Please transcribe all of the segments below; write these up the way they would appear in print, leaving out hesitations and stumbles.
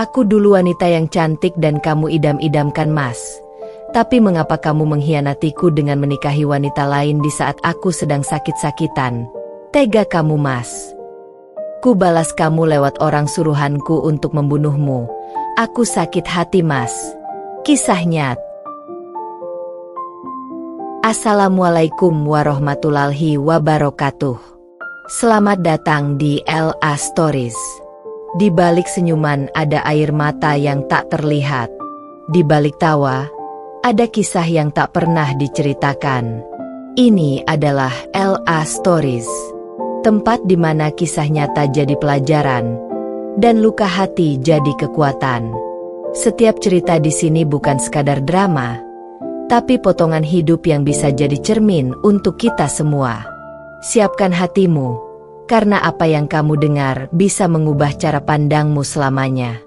Aku dulu wanita yang cantik dan kamu idam-idamkan, Mas. Tapi mengapa kamu mengkhianatiku dengan menikahi wanita lain di saat aku sedang sakit-sakitan? Tega kamu, Mas. Ku balas kamu lewat orang suruhanku untuk membunuhmu. Aku sakit hati, Mas. Kisah nyata. Assalamualaikum warahmatullahi wabarakatuh. Selamat datang di LA Stories. Di balik senyuman ada air mata yang tak terlihat. Di balik tawa, ada kisah yang tak pernah diceritakan. Ini adalah LA Stories. Tempat di mana kisah nyata jadi pelajaran, dan luka hati jadi kekuatan. Setiap cerita di sini bukan sekadar drama, tapi potongan hidup yang bisa jadi cermin untuk kita semua. Siapkan hatimu. Karena apa yang kamu dengar bisa mengubah cara pandangmu selamanya.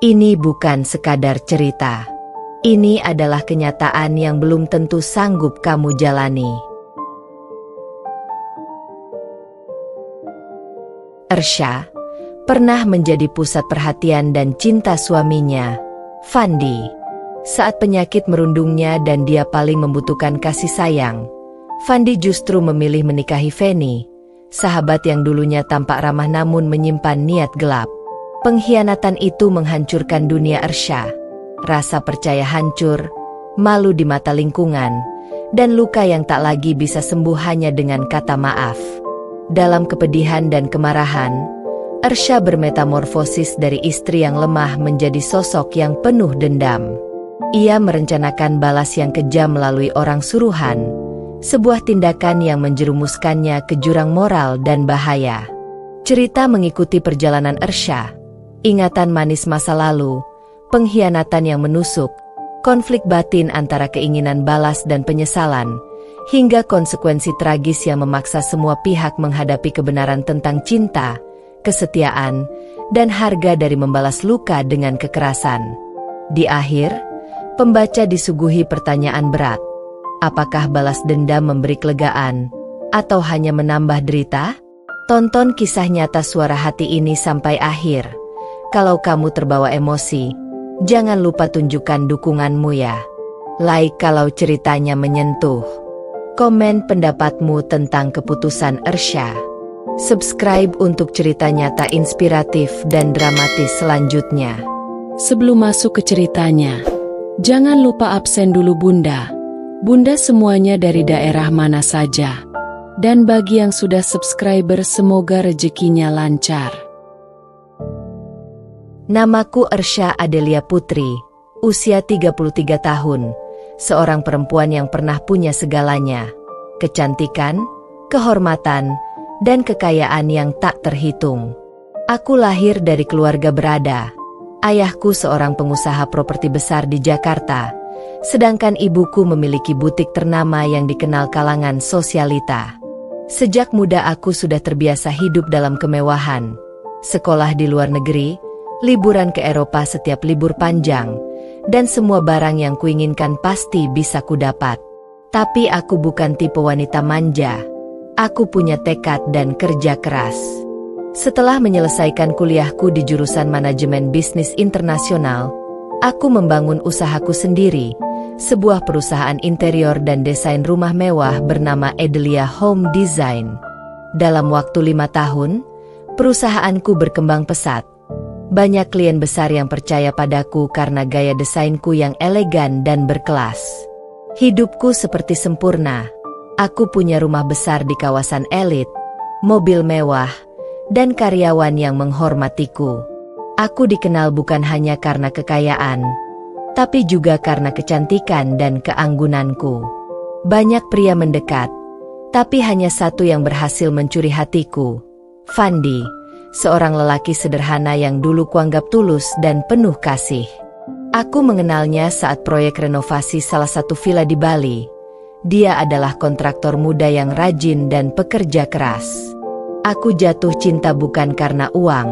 Ini bukan sekadar cerita. Ini adalah kenyataan yang belum tentu sanggup kamu jalani. Ersha pernah menjadi pusat perhatian dan cinta suaminya, Fandi. Saat penyakit merundungnya dan dia paling membutuhkan kasih sayang, Fandi justru memilih menikahi Feni, sahabat yang dulunya tampak ramah namun menyimpan niat gelap. Pengkhianatan itu menghancurkan dunia Ersha. Rasa percaya hancur, malu di mata lingkungan, dan luka yang tak lagi bisa sembuh hanya dengan kata maaf. Dalam kepedihan dan kemarahan, Ersha bermetamorfosis dari istri yang lemah menjadi sosok yang penuh dendam. Ia merencanakan balas yang kejam melalui orang suruhan, sebuah tindakan yang menjerumuskannya ke jurang moral dan bahaya. Cerita mengikuti perjalanan Ersha, ingatan manis masa lalu, pengkhianatan yang menusuk, konflik batin antara keinginan balas dan penyesalan, hingga konsekuensi tragis yang memaksa semua pihak menghadapi kebenaran tentang cinta, kesetiaan, dan harga dari membalas luka dengan kekerasan. Di akhir, pembaca disuguhi pertanyaan berat. Apakah balas dendam memberi kelegaan, atau hanya menambah derita? Tonton kisah nyata Suara Hati ini sampai akhir. Kalau kamu terbawa emosi, jangan lupa tunjukkan dukunganmu ya. Like kalau ceritanya menyentuh. Komen pendapatmu tentang keputusan Ersha. Subscribe untuk cerita nyata inspiratif dan dramatis selanjutnya. Sebelum masuk ke ceritanya, jangan lupa absen dulu Bunda. Bunda semuanya dari daerah mana saja. Dan bagi yang sudah subscriber semoga rezekinya lancar. Namaku Ersha Adelia Putri, usia 33 tahun, seorang perempuan yang pernah punya segalanya, kecantikan, kehormatan, dan kekayaan yang tak terhitung. Aku lahir dari keluarga berada. Ayahku seorang pengusaha properti besar di Jakarta, sedangkan ibuku memiliki butik ternama yang dikenal kalangan sosialita. Sejak muda aku sudah terbiasa hidup dalam kemewahan. Sekolah di luar negeri, liburan ke Eropa setiap libur panjang, dan semua barang yang kuinginkan pasti bisa kudapat. Tapi aku bukan tipe wanita manja. Aku punya tekad dan kerja keras. Setelah menyelesaikan kuliahku di jurusan manajemen bisnis internasional, aku membangun usahaku sendiri, sebuah perusahaan interior dan desain rumah mewah bernama Adelia Home Design. Dalam waktu 5 tahun, perusahaanku berkembang pesat. Banyak klien besar yang percaya padaku karena gaya desainku yang elegan dan berkelas. Hidupku seperti sempurna. Aku punya rumah besar di kawasan elit, mobil mewah, dan karyawan yang menghormatiku. Aku dikenal bukan hanya karena kekayaan, tapi juga karena kecantikan dan keanggunanku. Banyak pria mendekat, tapi hanya satu yang berhasil mencuri hatiku. Fandi, seorang lelaki sederhana yang dulu kuanggap tulus dan penuh kasih. Aku mengenalnya saat proyek renovasi salah satu villa di Bali. Dia adalah kontraktor muda yang rajin dan pekerja keras. Aku jatuh cinta bukan karena uang,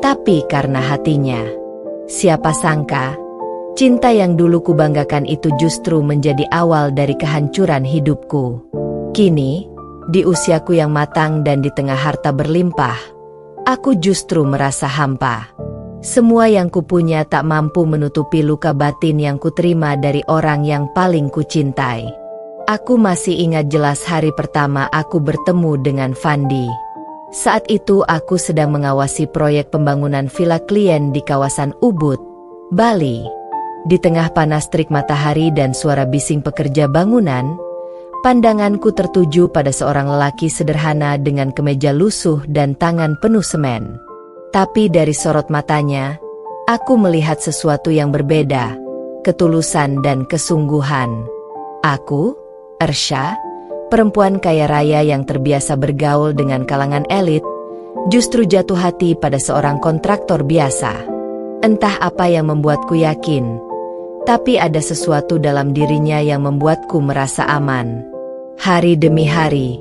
tapi karena hatinya. Siapa sangka, cinta yang dulu kubanggakan itu justru menjadi awal dari kehancuran hidupku. Kini, di usiaku yang matang dan di tengah harta berlimpah, aku justru merasa hampa. Semua yang kupunya tak mampu menutupi luka batin yang kuterima dari orang yang paling kucintai. Aku masih ingat jelas hari pertama aku bertemu dengan Fandi. Saat itu aku sedang mengawasi proyek pembangunan villa klien di kawasan Ubud, Bali. Di tengah panas terik matahari dan suara bising pekerja bangunan, pandanganku tertuju pada seorang lelaki sederhana dengan kemeja lusuh dan tangan penuh semen. Tapi dari sorot matanya, aku melihat sesuatu yang berbeda, ketulusan dan kesungguhan. Aku, Ersha, perempuan kaya raya yang terbiasa bergaul dengan kalangan elit, justru jatuh hati pada seorang kontraktor biasa. Entah apa yang membuatku yakin, tapi ada sesuatu dalam dirinya yang membuatku merasa aman. Hari demi hari,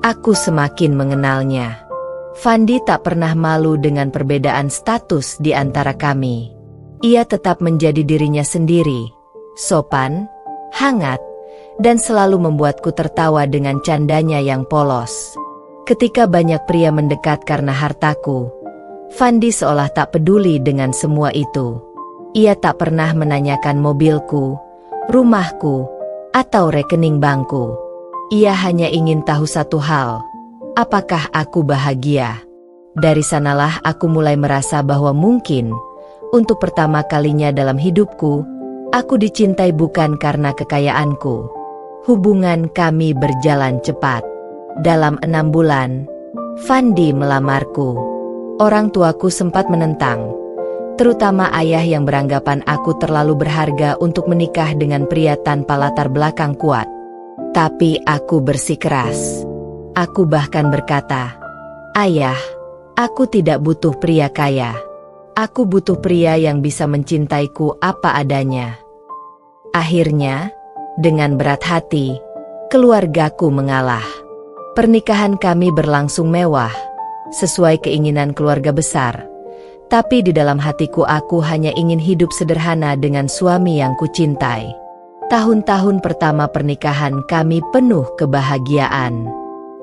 aku semakin mengenalnya. Fandi tak pernah malu dengan perbedaan status di antara kami. Ia tetap menjadi dirinya sendiri, sopan, hangat, dan selalu membuatku tertawa dengan candanya yang polos. Ketika banyak pria mendekat karena hartaku, Fandi seolah tak peduli dengan semua itu. Ia tak pernah menanyakan mobilku, rumahku, atau rekening bankku. Ia hanya ingin tahu satu hal, apakah aku bahagia? Dari sanalah aku mulai merasa bahwa mungkin, untuk pertama kalinya dalam hidupku, aku dicintai bukan karena kekayaanku. Hubungan kami berjalan cepat. Dalam 6 bulan, Fandi melamarku. Orang tuaku sempat menentang, terutama ayah yang beranggapan aku terlalu berharga untuk menikah dengan pria tanpa latar belakang kuat. Tapi aku bersikeras. Aku bahkan berkata, "Ayah, aku tidak butuh pria kaya. Aku butuh pria yang bisa mencintaiku apa adanya." Akhirnya, dengan berat hati, keluargaku mengalah. Pernikahan kami berlangsung mewah, sesuai keinginan keluarga besar. Tapi di dalam hatiku aku hanya ingin hidup sederhana dengan suami yang kucintai. Tahun-tahun pertama pernikahan kami penuh kebahagiaan.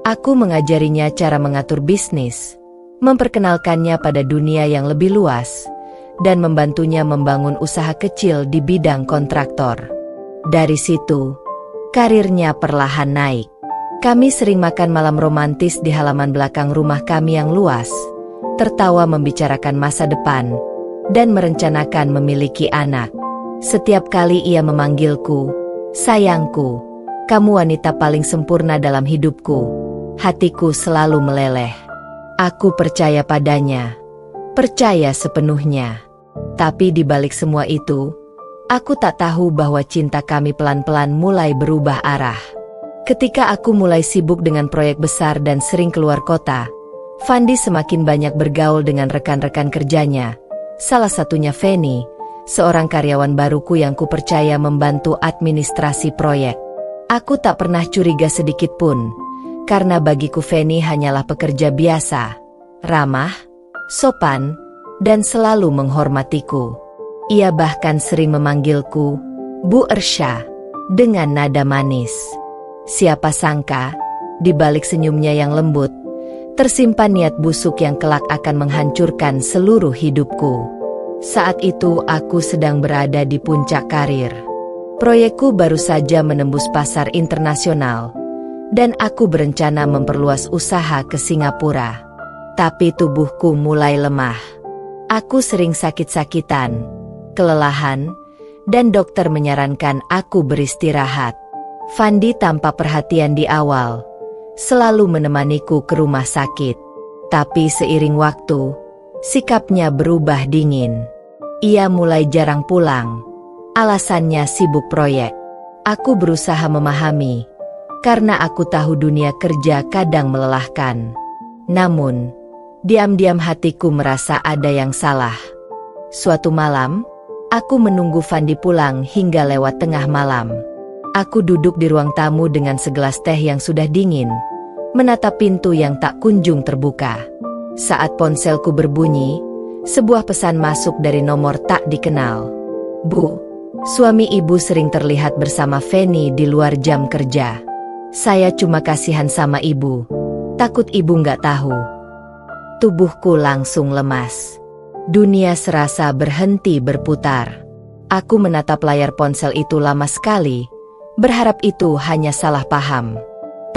Aku mengajarinya cara mengatur bisnis, memperkenalkannya pada dunia yang lebih luas, dan membantunya membangun usaha kecil di bidang kontraktor. Dari situ, karirnya perlahan naik. Kami sering makan malam romantis di halaman belakang rumah kami yang luas, tertawa membicarakan masa depan, dan merencanakan memiliki anak. Setiap kali ia memanggilku, "Sayangku, kamu wanita paling sempurna dalam hidupku," hatiku selalu meleleh. Aku percaya padanya, percaya sepenuhnya. Tapi di balik semua itu, aku tak tahu bahwa cinta kami pelan-pelan mulai berubah arah. Ketika aku mulai sibuk dengan proyek besar dan sering keluar kota, Fandi semakin banyak bergaul dengan rekan-rekan kerjanya, salah satunya Feni, seorang karyawan baruku yang kupercaya membantu administrasi proyek. Aku tak pernah curiga sedikit pun, karena bagiku Feni hanyalah pekerja biasa, ramah, sopan, dan selalu menghormatiku. Ia bahkan sering memanggilku Bu Ersha dengan nada manis. Siapa sangka, di balik senyumnya yang lembut, tersimpan niat busuk yang kelak akan menghancurkan seluruh hidupku. Saat itu aku sedang berada di puncak karir. Proyekku baru saja menembus pasar internasional, dan aku berencana memperluas usaha ke Singapura. Tapi tubuhku mulai lemah. Aku sering sakit-sakitan, kelelahan, dan dokter menyarankan aku beristirahat. Fandi tanpa perhatian di awal, selalu menemaniku ke rumah sakit. Tapi seiring waktu, sikapnya berubah dingin. Ia mulai jarang pulang, alasannya sibuk proyek. Aku berusaha memahami, karena aku tahu dunia kerja kadang melelahkan. Namun, diam-diam hatiku merasa ada yang salah. Suatu malam, aku menunggu Fandi pulang hingga lewat tengah malam. Aku duduk di ruang tamu dengan segelas teh yang sudah dingin, menatap pintu yang tak kunjung terbuka. Saat ponselku berbunyi, sebuah pesan masuk dari nomor tak dikenal. "Bu, suami ibu sering terlihat bersama Feni di luar jam kerja. Saya cuma kasihan sama ibu, takut ibu nggak tahu." Tubuhku langsung lemas. Dunia serasa berhenti berputar. Aku menatap layar ponsel itu lama sekali, berharap itu hanya salah paham.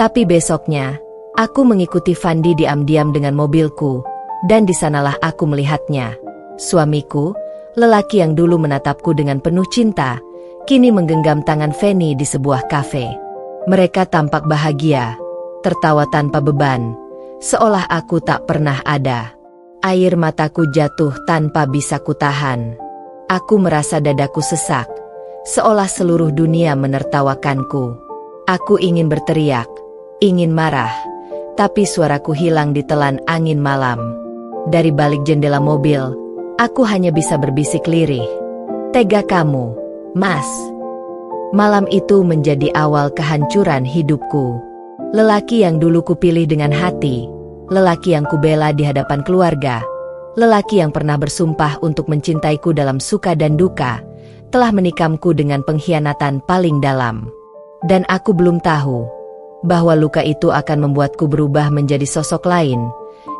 Tapi besoknya, aku mengikuti Fandi diam-diam dengan mobilku, dan di sanalah aku melihatnya. Suamiku, lelaki yang dulu menatapku dengan penuh cinta, kini menggenggam tangan Feni di sebuah kafe. Mereka tampak bahagia, tertawa tanpa beban, seolah aku tak pernah ada. Air mataku jatuh tanpa bisa kutahan. Aku merasa dadaku sesak, seolah seluruh dunia menertawakanku. Aku ingin berteriak, ingin marah, tapi suaraku hilang ditelan angin malam. Dari balik jendela mobil, aku hanya bisa berbisik lirih. Tega kamu, Mas. Malam itu menjadi awal kehancuran hidupku. Lelaki yang dulu kupilih dengan hati, lelaki yang kubela di hadapan keluarga, lelaki yang pernah bersumpah untuk mencintaiku dalam suka dan duka, telah menikamku dengan pengkhianatan paling dalam. Dan aku belum tahu bahwa luka itu akan membuatku berubah menjadi sosok lain,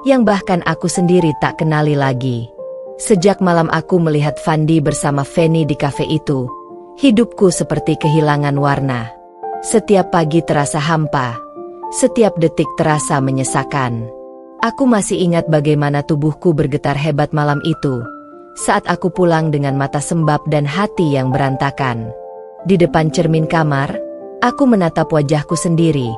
yang bahkan aku sendiri tak kenali lagi. Sejak malam aku melihat Fandi bersama Feni di kafe itu, hidupku seperti kehilangan warna. Setiap pagi terasa hampa, setiap detik terasa menyesakan. Aku masih ingat bagaimana tubuhku bergetar hebat malam itu, saat aku pulang dengan mata sembab dan hati yang berantakan. Di depan cermin kamar, aku menatap wajahku sendiri,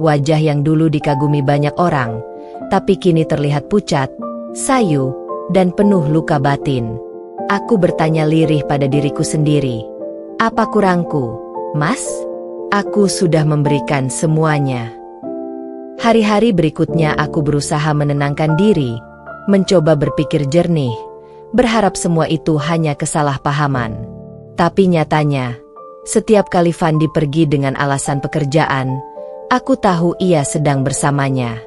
wajah yang dulu dikagumi banyak orang, tapi kini terlihat pucat, sayu, dan penuh luka batin. Aku bertanya lirih pada diriku sendiri, apa kurangku, Mas? Aku sudah memberikan semuanya. Hari-hari berikutnya aku berusaha menenangkan diri, mencoba berpikir jernih, berharap semua itu hanya kesalahpahaman. Tapi nyatanya, setiap kali Fandi pergi dengan alasan pekerjaan, aku tahu ia sedang bersamanya.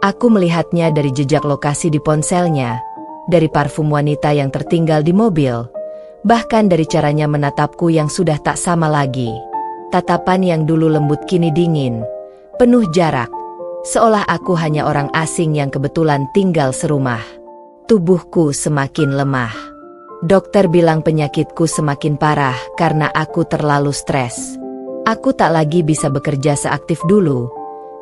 Aku melihatnya dari jejak lokasi di ponselnya, dari parfum wanita yang tertinggal di mobil, bahkan dari caranya menatapku yang sudah tak sama lagi. Tatapan yang dulu lembut kini dingin, penuh jarak, seolah aku hanya orang asing yang kebetulan tinggal serumah. Tubuhku semakin lemah. Dokter bilang penyakitku semakin parah karena aku terlalu stres. Aku tak lagi bisa bekerja seaktif dulu,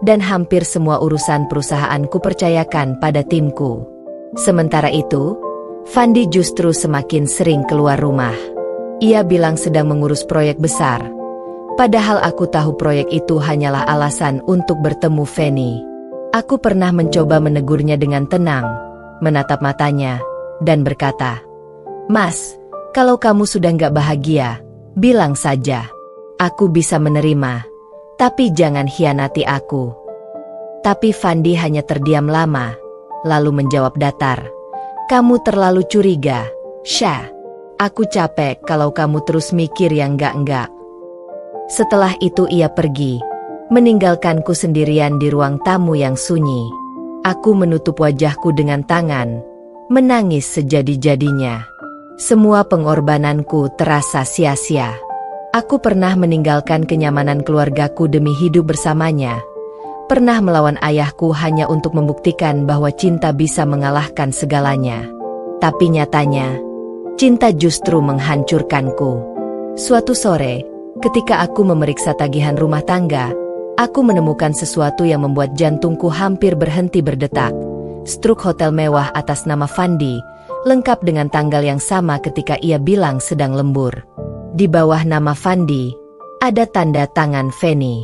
dan hampir semua urusan perusahaanku percayakan pada timku. Sementara itu, Fandi justru semakin sering keluar rumah. Ia bilang sedang mengurus proyek besar, padahal aku tahu proyek itu hanyalah alasan untuk bertemu Feni. Aku pernah mencoba menegurnya dengan tenang, menatap matanya, dan berkata, Mas, kalau kamu sudah nggak bahagia, bilang saja. Aku bisa menerima, tapi jangan hianati aku. Tapi Fandi hanya terdiam lama, lalu menjawab datar, kamu terlalu curiga, Syah. Aku capek kalau kamu terus mikir yang enggak-enggak. Setelah itu ia pergi, meninggalkanku sendirian di ruang tamu yang sunyi. Aku menutup wajahku dengan tangan, menangis sejadi-jadinya. Semua pengorbananku terasa sia-sia. Aku pernah meninggalkan kenyamanan keluargaku demi hidup bersamanya. Pernah melawan ayahku hanya untuk membuktikan bahwa cinta bisa mengalahkan segalanya. Tapi nyatanya, cinta justru menghancurkanku. Suatu sore, ketika aku memeriksa tagihan rumah tangga, aku menemukan sesuatu yang membuat jantungku hampir berhenti berdetak. Struk hotel mewah atas nama Fandi, lengkap dengan tanggal yang sama ketika ia bilang sedang lembur. Di bawah nama Fandi, ada tanda tangan Feni.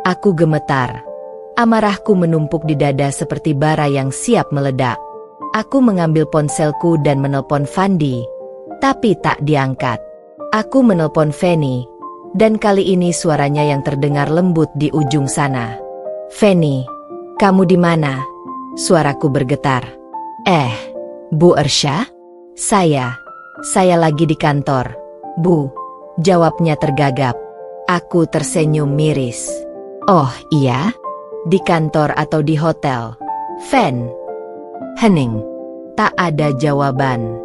Aku gemetar. Amarahku menumpuk di dada seperti bara yang siap meledak. Aku mengambil ponselku dan menelpon Fandi, tapi tak diangkat. Aku menelpon Feni, dan kali ini suaranya yang terdengar lembut di ujung sana. Feni, kamu di mana? Suaraku bergetar. Bu Ersha? Saya lagi di kantor, Bu. Jawabnya tergagap. Aku tersenyum miris. Oh iya? Di kantor atau di hotel? Hening. Tak ada jawaban.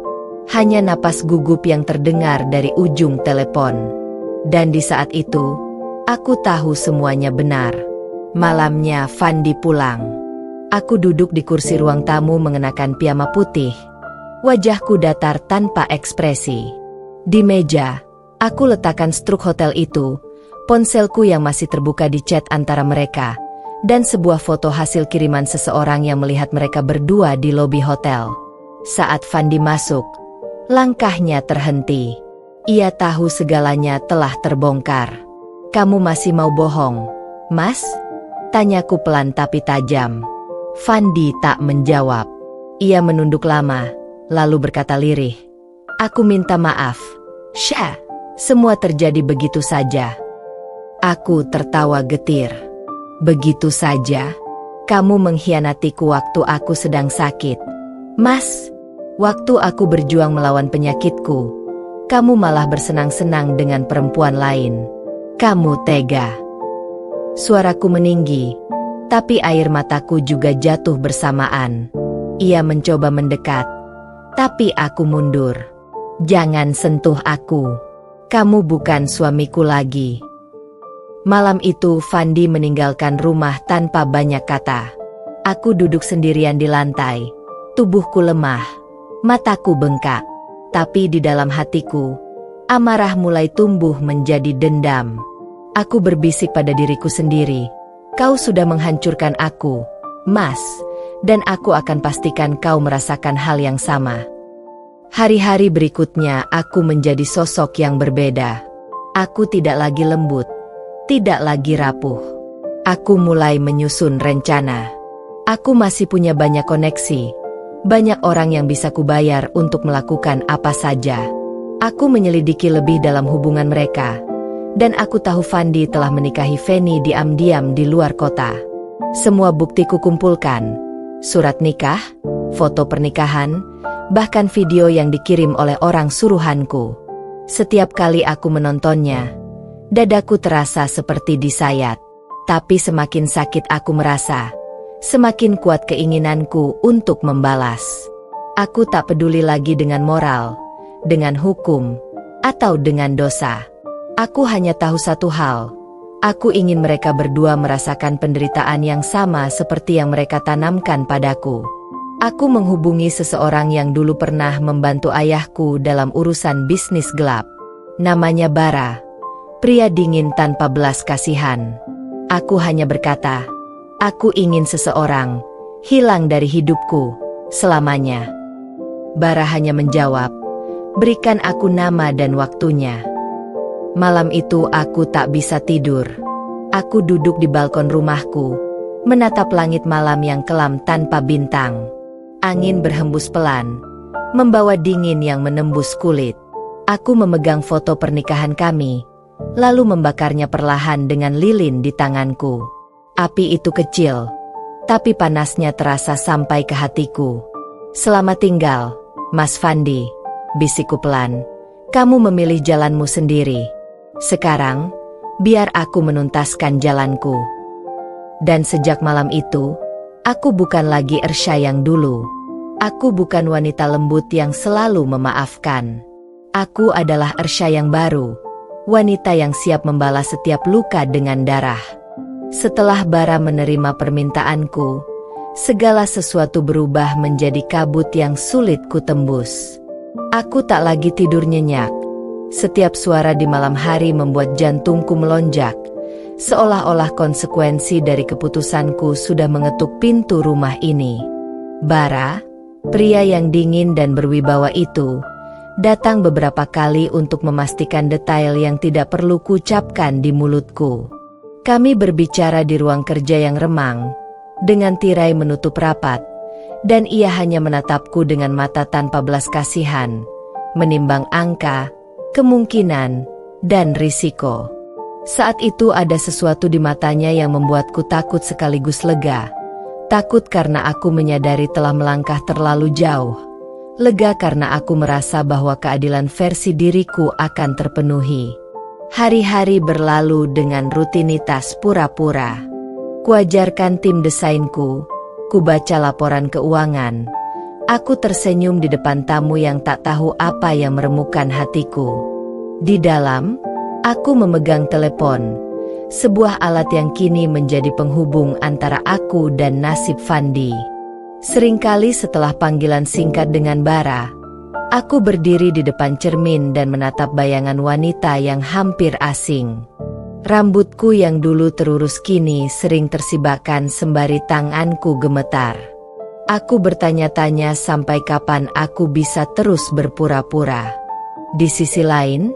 Hanya napas gugup yang terdengar dari ujung telepon. Dan di saat itu, aku tahu semuanya benar. Malamnya Fandi pulang. Aku duduk di kursi ruang tamu mengenakan piyama putih. Wajahku datar tanpa ekspresi. Di meja, aku letakkan struk hotel itu, ponselku yang masih terbuka di chat antara mereka, dan sebuah foto hasil kiriman seseorang yang melihat mereka berdua di lobi hotel. Saat Fandi masuk, langkahnya terhenti. Ia tahu segalanya telah terbongkar. "Kamu masih mau bohong, Mas?" Tanyaku pelan tapi tajam. Fandi tak menjawab. Ia menunduk lama, lalu berkata lirih, "Aku minta maaf. Syah, semua terjadi begitu saja." Aku tertawa getir. "Begitu saja? Kamu mengkhianatiku waktu aku sedang sakit. Mas, waktu aku berjuang melawan penyakitku, kamu malah bersenang-senang dengan perempuan lain. Kamu tega." Suaraku meninggi, tapi air mataku juga jatuh bersamaan. Ia mencoba mendekat, tapi aku mundur. "Jangan sentuh aku. Kamu bukan suamiku lagi." Malam itu Fandi meninggalkan rumah tanpa banyak kata. Aku duduk sendirian di lantai. Tubuhku lemah, mataku bengkak. Tapi di dalam hatiku, amarah mulai tumbuh menjadi dendam. Aku berbisik pada diriku sendiri, "Kau sudah menghancurkan aku, Mas, dan aku akan pastikan kau merasakan hal yang sama." Hari-hari berikutnya aku menjadi sosok yang berbeda. Aku tidak lagi lembut, tidak lagi rapuh. Aku mulai menyusun rencana. Aku masih punya banyak koneksi, banyak orang yang bisa kubayar untuk melakukan apa saja. Aku menyelidiki lebih dalam hubungan mereka, dan aku tahu Fandi telah menikahi Feni diam-diam di luar kota. Semua bukti kukumpulkan, surat nikah, foto pernikahan, bahkan video yang dikirim oleh orang suruhanku. Setiap kali aku menontonnya, dadaku terasa seperti disayat. Tapi semakin sakit aku merasa, semakin kuat keinginanku untuk membalas. Aku tak peduli lagi dengan moral, dengan hukum, atau dengan dosa. Aku hanya tahu satu hal. Aku ingin mereka berdua merasakan penderitaan yang sama seperti yang mereka tanamkan padaku. Aku menghubungi seseorang yang dulu pernah membantu ayahku dalam urusan bisnis gelap. Namanya Bara, pria dingin tanpa belas kasihan. Aku hanya berkata, "Aku ingin seseorang hilang dari hidupku selamanya." Bara hanya menjawab, "Berikan aku nama dan waktunya." Malam itu aku tak bisa tidur. Aku duduk di balkon rumahku, menatap langit malam yang kelam tanpa bintang. Angin berhembus pelan, membawa dingin yang menembus kulit. Aku memegang foto pernikahan kami, lalu membakarnya perlahan dengan lilin di tanganku. Api itu kecil, tapi panasnya terasa sampai ke hatiku. "Selamat tinggal, Mas Fandi," bisikku pelan. "Kamu memilih jalanmu sendiri. Sekarang, biar aku menuntaskan jalanku." Dan sejak malam itu, aku bukan lagi Ersha yang dulu. Aku bukan wanita lembut yang selalu memaafkan. Aku adalah Ersha yang baru, wanita yang siap membalas setiap luka dengan darah. Setelah Bara menerima permintaanku, segala sesuatu berubah menjadi kabut yang sulit kutembus. Aku tak lagi tidur nyenyak. Setiap suara di malam hari membuat jantungku melonjak, seolah-olah konsekuensi dari keputusanku sudah mengetuk pintu rumah ini. Bara, pria yang dingin dan berwibawa itu, datang beberapa kali untuk memastikan detail yang tidak perlu kuucapkan di mulutku. Kami berbicara di ruang kerja yang remang, dengan tirai menutup rapat, dan ia hanya menatapku dengan mata tanpa belas kasihan, menimbang angka, kemungkinan, dan risiko. Saat itu ada sesuatu di matanya yang membuatku takut sekaligus lega. Takut karena aku menyadari telah melangkah terlalu jauh. Lega karena aku merasa bahwa keadilan versi diriku akan terpenuhi. Hari-hari berlalu dengan rutinitas pura-pura. Kuajarkan tim desainku, kubaca laporan keuangan. Aku tersenyum di depan tamu yang tak tahu apa yang meremukkan hatiku. Di dalam, aku memegang telepon, sebuah alat yang kini menjadi penghubung antara aku dan nasib Fandi. Seringkali setelah panggilan singkat dengan Bara, aku berdiri di depan cermin dan menatap bayangan wanita yang hampir asing. Rambutku yang dulu terurus kini sering tersibakkan sembari tanganku gemetar. Aku bertanya-tanya sampai kapan aku bisa terus berpura-pura. Di sisi lain,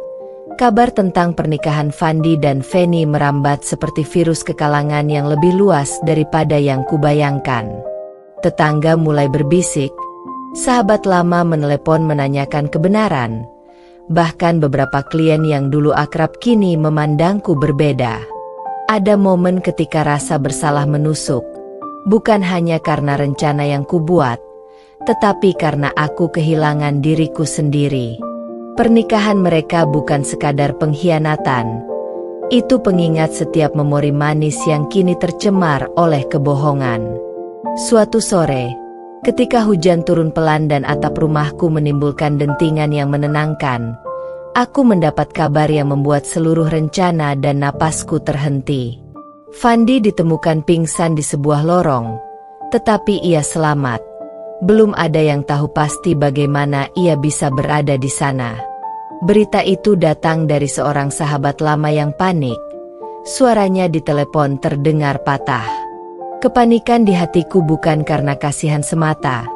kabar tentang pernikahan Fandi dan Feni merambat seperti virus ke kalangan yang lebih luas daripada yang kubayangkan. Tetangga mulai berbisik, sahabat lama menelepon menanyakan kebenaran. Bahkan beberapa klien yang dulu akrab kini memandangku berbeda. Ada momen ketika rasa bersalah menusuk. Bukan hanya karena rencana yang kubuat, tetapi karena aku kehilangan diriku sendiri. Pernikahan mereka bukan sekadar pengkhianatan. Itu pengingat setiap memori manis yang kini tercemar oleh kebohongan. Suatu sore, ketika hujan turun pelan dan atap rumahku menimbulkan dentingan yang menenangkan, aku mendapat kabar yang membuat seluruh rencana dan napasku terhenti. Fandi ditemukan pingsan di sebuah lorong, tetapi ia selamat. Belum ada yang tahu pasti bagaimana ia bisa berada di sana. Berita itu datang dari seorang sahabat lama yang panik. Suaranya di telepon terdengar patah. Kepanikan di hatiku bukan karena kasihan semata,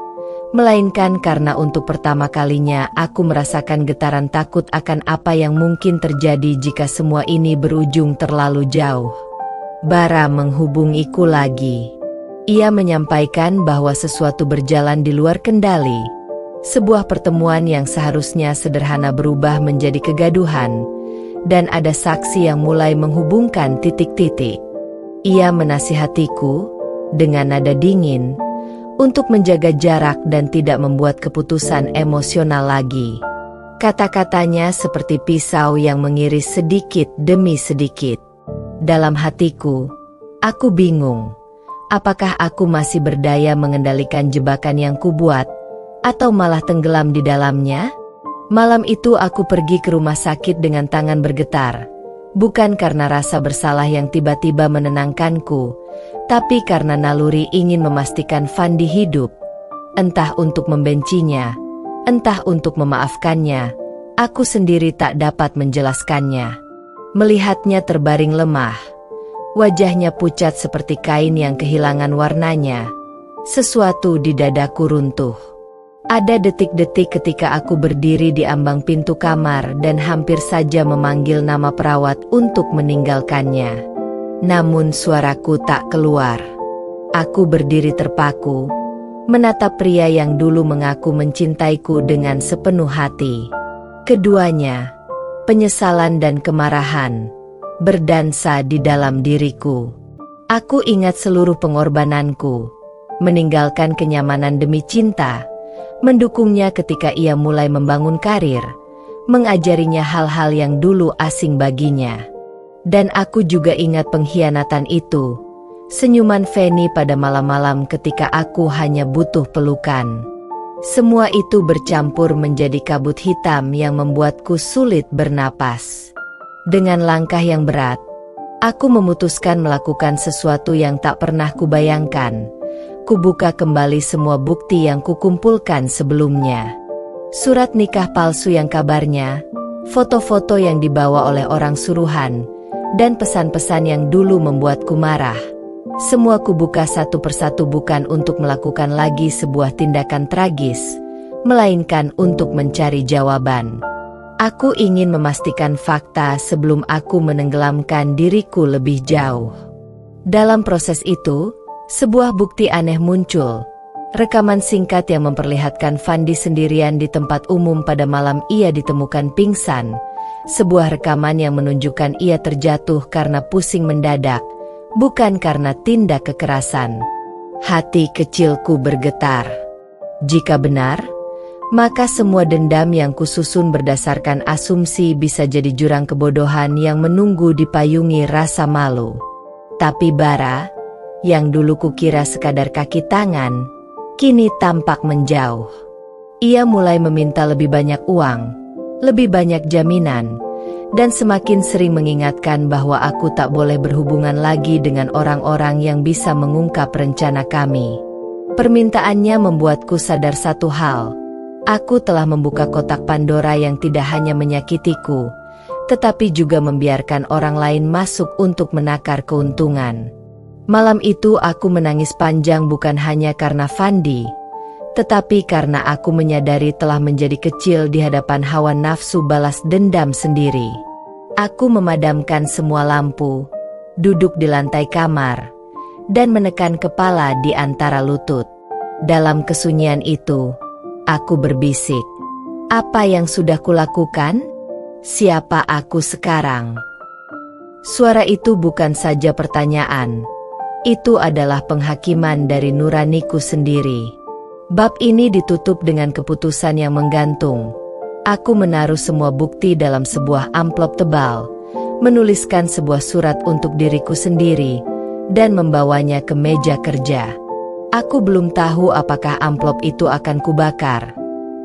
melainkan karena untuk pertama kalinya aku merasakan getaran takut akan apa yang mungkin terjadi jika semua ini berujung terlalu jauh. Bara menghubungiku lagi. Ia menyampaikan bahwa sesuatu berjalan di luar kendali. Sebuah pertemuan yang seharusnya sederhana berubah menjadi kegaduhan, dan ada saksi yang mulai menghubungkan titik-titik. Ia menasihatiku dengan nada dingin untuk menjaga jarak dan tidak membuat keputusan emosional lagi. Kata-katanya seperti pisau yang mengiris sedikit demi sedikit. Dalam hatiku, aku bingung. Apakah aku masih berdaya mengendalikan jebakan yang kubuat, atau malah tenggelam di dalamnya? Malam itu aku pergi ke rumah sakit dengan tangan bergetar. Bukan karena rasa bersalah yang tiba-tiba menenangkanku, tapi karena naluri ingin memastikan Fandi hidup. Entah untuk membencinya, entah untuk memaafkannya, aku sendiri tak dapat menjelaskannya. Melihatnya terbaring lemah, wajahnya pucat seperti kain yang kehilangan warnanya. Sesuatu di dadaku runtuh. Ada detik-detik ketika aku berdiri di ambang pintu kamar dan hampir saja memanggil nama perawat untuk meninggalkannya. Namun suaraku tak keluar. Aku berdiri terpaku, menatap pria yang dulu mengaku mencintaiku dengan sepenuh hati. Keduanya, penyesalan dan kemarahan, berdansa di dalam diriku. Aku ingat seluruh pengorbananku, meninggalkan kenyamanan demi cinta, mendukungnya ketika ia mulai membangun karir, mengajarinya hal-hal yang dulu asing baginya. Dan aku juga ingat pengkhianatan itu, senyuman Feni pada malam-malam ketika aku hanya butuh pelukan. Semua itu bercampur menjadi kabut hitam yang membuatku sulit bernapas. Dengan langkah yang berat, aku memutuskan melakukan sesuatu yang tak pernah kubayangkan. Kubuka kembali semua bukti yang kukumpulkan sebelumnya. Surat nikah palsu yang kabarnya, foto-foto yang dibawa oleh orang suruhan, dan pesan-pesan yang dulu membuatku marah. Semua kubuka satu persatu bukan untuk melakukan lagi sebuah tindakan tragis, melainkan untuk mencari jawaban. Aku ingin memastikan fakta sebelum aku menenggelamkan diriku lebih jauh. Dalam proses itu, sebuah bukti aneh muncul. Rekaman singkat yang memperlihatkan Fandi sendirian di tempat umum pada malam ia ditemukan pingsan. Sebuah rekaman yang menunjukkan ia terjatuh karena pusing mendadak, bukan karena tindak kekerasan. Hati kecilku bergetar. Jika benar, maka semua dendam yang kususun berdasarkan asumsi bisa jadi jurang kebodohan yang menunggu dipayungi rasa malu. Tapi Bara, yang dulu kukira sekadar kaki tangan, kini tampak menjauh. Ia mulai meminta lebih banyak uang, lebih banyak jaminan, dan semakin sering mengingatkan bahwa aku tak boleh berhubungan lagi dengan orang-orang yang bisa mengungkap rencana kami. Permintaannya membuatku sadar satu hal. Aku telah membuka kotak Pandora yang tidak hanya menyakitiku, tetapi juga membiarkan orang lain masuk untuk menakar keuntungan. Malam itu aku menangis panjang bukan hanya karena Fandi, tetapi karena aku menyadari telah menjadi kecil di hadapan hawa nafsu balas dendam sendiri. Aku memadamkan semua lampu, duduk di lantai kamar, dan menekan kepala di antara lutut. Dalam kesunyian itu, aku berbisik, apa yang sudah kulakukan? Siapa aku sekarang? Suara itu bukan saja pertanyaan, itu adalah penghakiman dari nuraniku sendiri. Bab ini ditutup dengan keputusan yang menggantung. Aku menaruh semua bukti dalam sebuah amplop tebal, menuliskan sebuah surat untuk diriku sendiri, dan membawanya ke meja kerja. Aku belum tahu apakah amplop itu akan kubakar,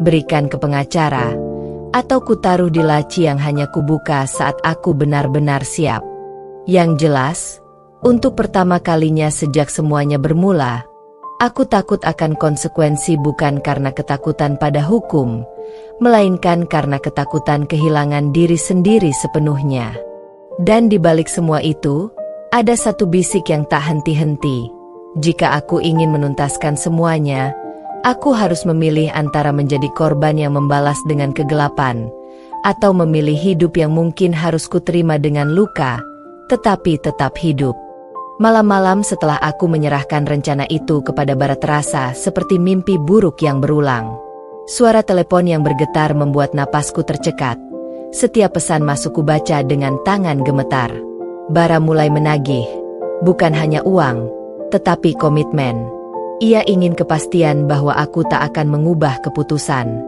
berikan ke pengacara, atau kutaruh di laci yang hanya kubuka saat aku benar-benar siap. Yang jelas, untuk pertama kalinya sejak semuanya bermula, aku takut akan konsekuensi bukan karena ketakutan pada hukum, melainkan karena ketakutan kehilangan diri sendiri sepenuhnya. Dan di balik semua itu, ada satu bisik yang tak henti-henti. Jika aku ingin menuntaskan semuanya, aku harus memilih antara menjadi korban yang membalas dengan kegelapan, atau memilih hidup yang mungkin harus kuterima dengan luka, tetapi tetap hidup. Malam-malam setelah aku menyerahkan rencana itu kepada Barat terasa seperti mimpi buruk yang berulang. Suara telepon yang bergetar membuat napasku tercekat. Setiap pesan masuk kubaca dengan tangan gemetar. Bara mulai menagih, bukan hanya uang, tetapi komitmen. Ia ingin kepastian bahwa aku tak akan mengubah keputusan.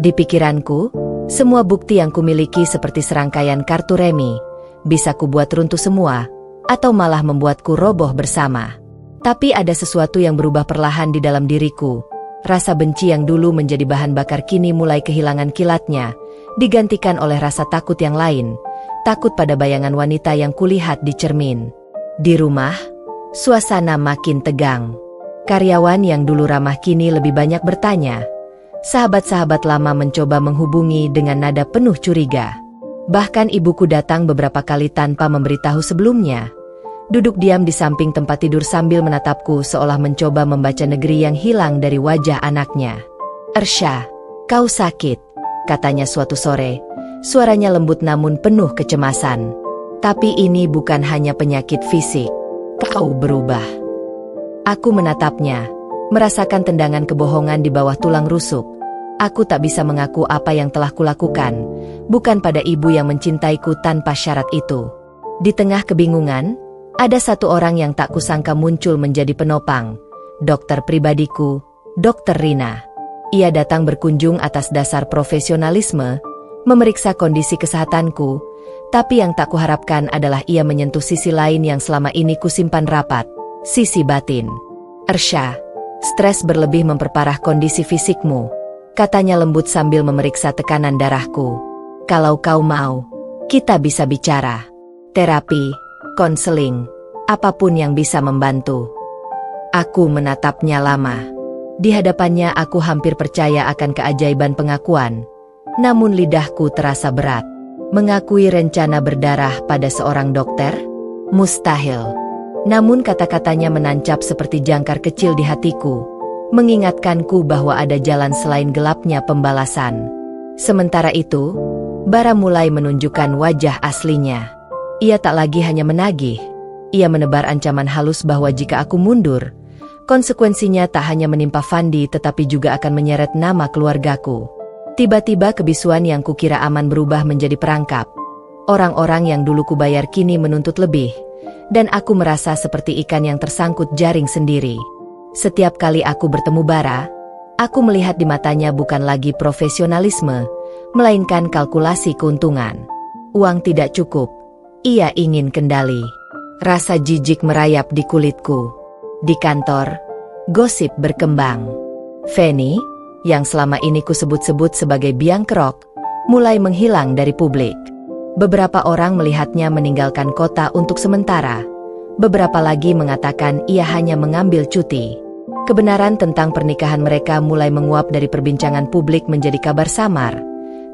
Di pikiranku, semua bukti yang kumiliki seperti serangkaian kartu remi, bisa kubuat runtuh semua, atau malah membuatku roboh bersama. Tapi ada sesuatu yang berubah perlahan di dalam diriku. Rasa benci yang dulu menjadi bahan bakar kini mulai kehilangan kilatnya, digantikan oleh rasa takut yang lain. Takut pada bayangan wanita yang kulihat di cermin. Di rumah, suasana makin tegang. Karyawan yang dulu ramah kini lebih banyak bertanya. Sahabat-sahabat lama mencoba menghubungi dengan nada penuh curiga. Bahkan ibuku datang beberapa kali tanpa memberitahu sebelumnya. Duduk diam di samping tempat tidur sambil menatapku seolah mencoba membaca negeri yang hilang dari wajah anaknya. "Ersha, kau sakit," katanya suatu sore. Suaranya lembut namun penuh kecemasan. "Tapi ini bukan hanya penyakit fisik. Kau berubah." Aku menatapnya, merasakan tendangan kebohongan di bawah tulang rusuk. Aku tak bisa mengaku apa yang telah kulakukan, bukan pada ibu yang mencintaiku tanpa syarat itu. Di tengah kebingungan, ada satu orang yang tak kusangka muncul menjadi penopang. Dokter pribadiku, Dokter Rina. Ia datang berkunjung atas dasar profesionalisme, memeriksa kondisi kesehatanku, tapi yang tak kuharapkan adalah ia menyentuh sisi lain yang selama ini kusimpan rapat, sisi batin. "Ersha, stres berlebih memperparah kondisi fisikmu," katanya lembut sambil memeriksa tekanan darahku. "Kalau kau mau, kita bisa bicara. Terapi, konseling, apapun yang bisa membantu." Aku menatapnya lama. Di hadapannya aku hampir percaya akan keajaiban pengakuan. Namun lidahku terasa berat. Mengakui rencana berdarah pada seorang dokter? Mustahil. Namun kata-katanya menancap seperti jangkar kecil di hatiku, mengingatkanku bahwa ada jalan selain gelapnya pembalasan. Sementara itu, Bara mulai menunjukkan wajah aslinya. Ia tak lagi hanya menagih. Ia menebar ancaman halus bahwa jika aku mundur, konsekuensinya tak hanya menimpa Fandi tetapi juga akan menyeret nama keluargaku. Tiba-tiba kebisuan yang kukira aman berubah menjadi perangkap. Orang-orang yang dulu kubayar kini menuntut lebih, dan aku merasa seperti ikan yang tersangkut jaring sendiri. Setiap kali aku bertemu Bara, aku melihat di matanya bukan lagi profesionalisme, melainkan kalkulasi keuntungan. Uang tidak cukup, ia ingin kendali. Rasa jijik merayap di kulitku. Di kantor, gosip berkembang. Feni, yang selama ini kusebut-sebut sebagai biang kerok, mulai menghilang dari publik. Beberapa orang melihatnya meninggalkan kota untuk sementara. Beberapa lagi mengatakan ia hanya mengambil cuti. Kebenaran tentang pernikahan mereka mulai menguap dari perbincangan publik menjadi kabar samar.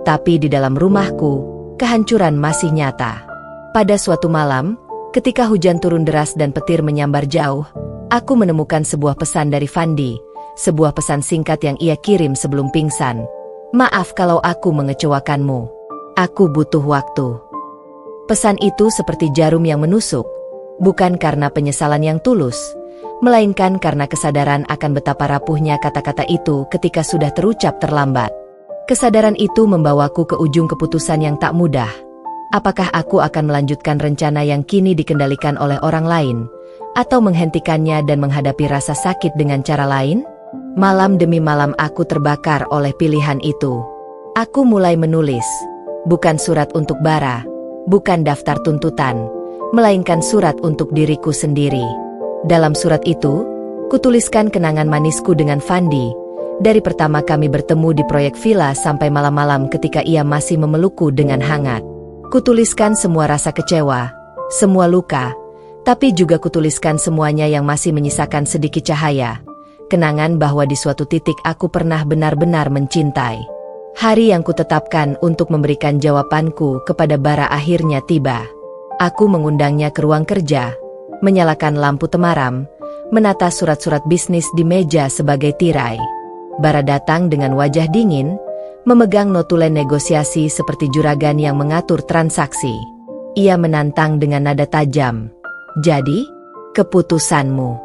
Tapi di dalam rumahku, kehancuran masih nyata. Pada suatu malam, ketika hujan turun deras dan petir menyambar jauh, aku menemukan sebuah pesan dari Fandi, sebuah pesan singkat yang ia kirim sebelum pingsan. Maaf kalau aku mengecewakanmu. Aku butuh waktu. Pesan itu seperti jarum yang menusuk, bukan karena penyesalan yang tulus, melainkan karena kesadaran akan betapa rapuhnya kata-kata itu ketika sudah terucap terlambat. Kesadaran itu membawaku ke ujung keputusan yang tak mudah. Apakah aku akan melanjutkan rencana yang kini dikendalikan oleh orang lain, atau menghentikannya dan menghadapi rasa sakit dengan cara lain? Malam demi malam aku terbakar oleh pilihan itu. Aku mulai menulis, bukan surat untuk Bara, bukan daftar tuntutan, melainkan surat untuk diriku sendiri. Dalam surat itu, kutuliskan kenangan manisku dengan Fandi, dari pertama kami bertemu di proyek villa sampai malam-malam ketika ia masih memelukku dengan hangat. Kutuliskan semua rasa kecewa, semua luka, tapi juga kutuliskan semuanya yang masih menyisakan sedikit cahaya. Kenangan bahwa di suatu titik aku pernah benar-benar mencintai. Hari yang kutetapkan untuk memberikan jawabanku kepada Bara akhirnya tiba. Aku mengundangnya ke ruang kerja, menyalakan lampu temaram, menata surat-surat bisnis di meja sebagai tirai. Bara datang dengan wajah dingin, memegang notulen negosiasi seperti juragan yang mengatur transaksi. Ia menantang dengan nada tajam. Jadi, keputusanmu.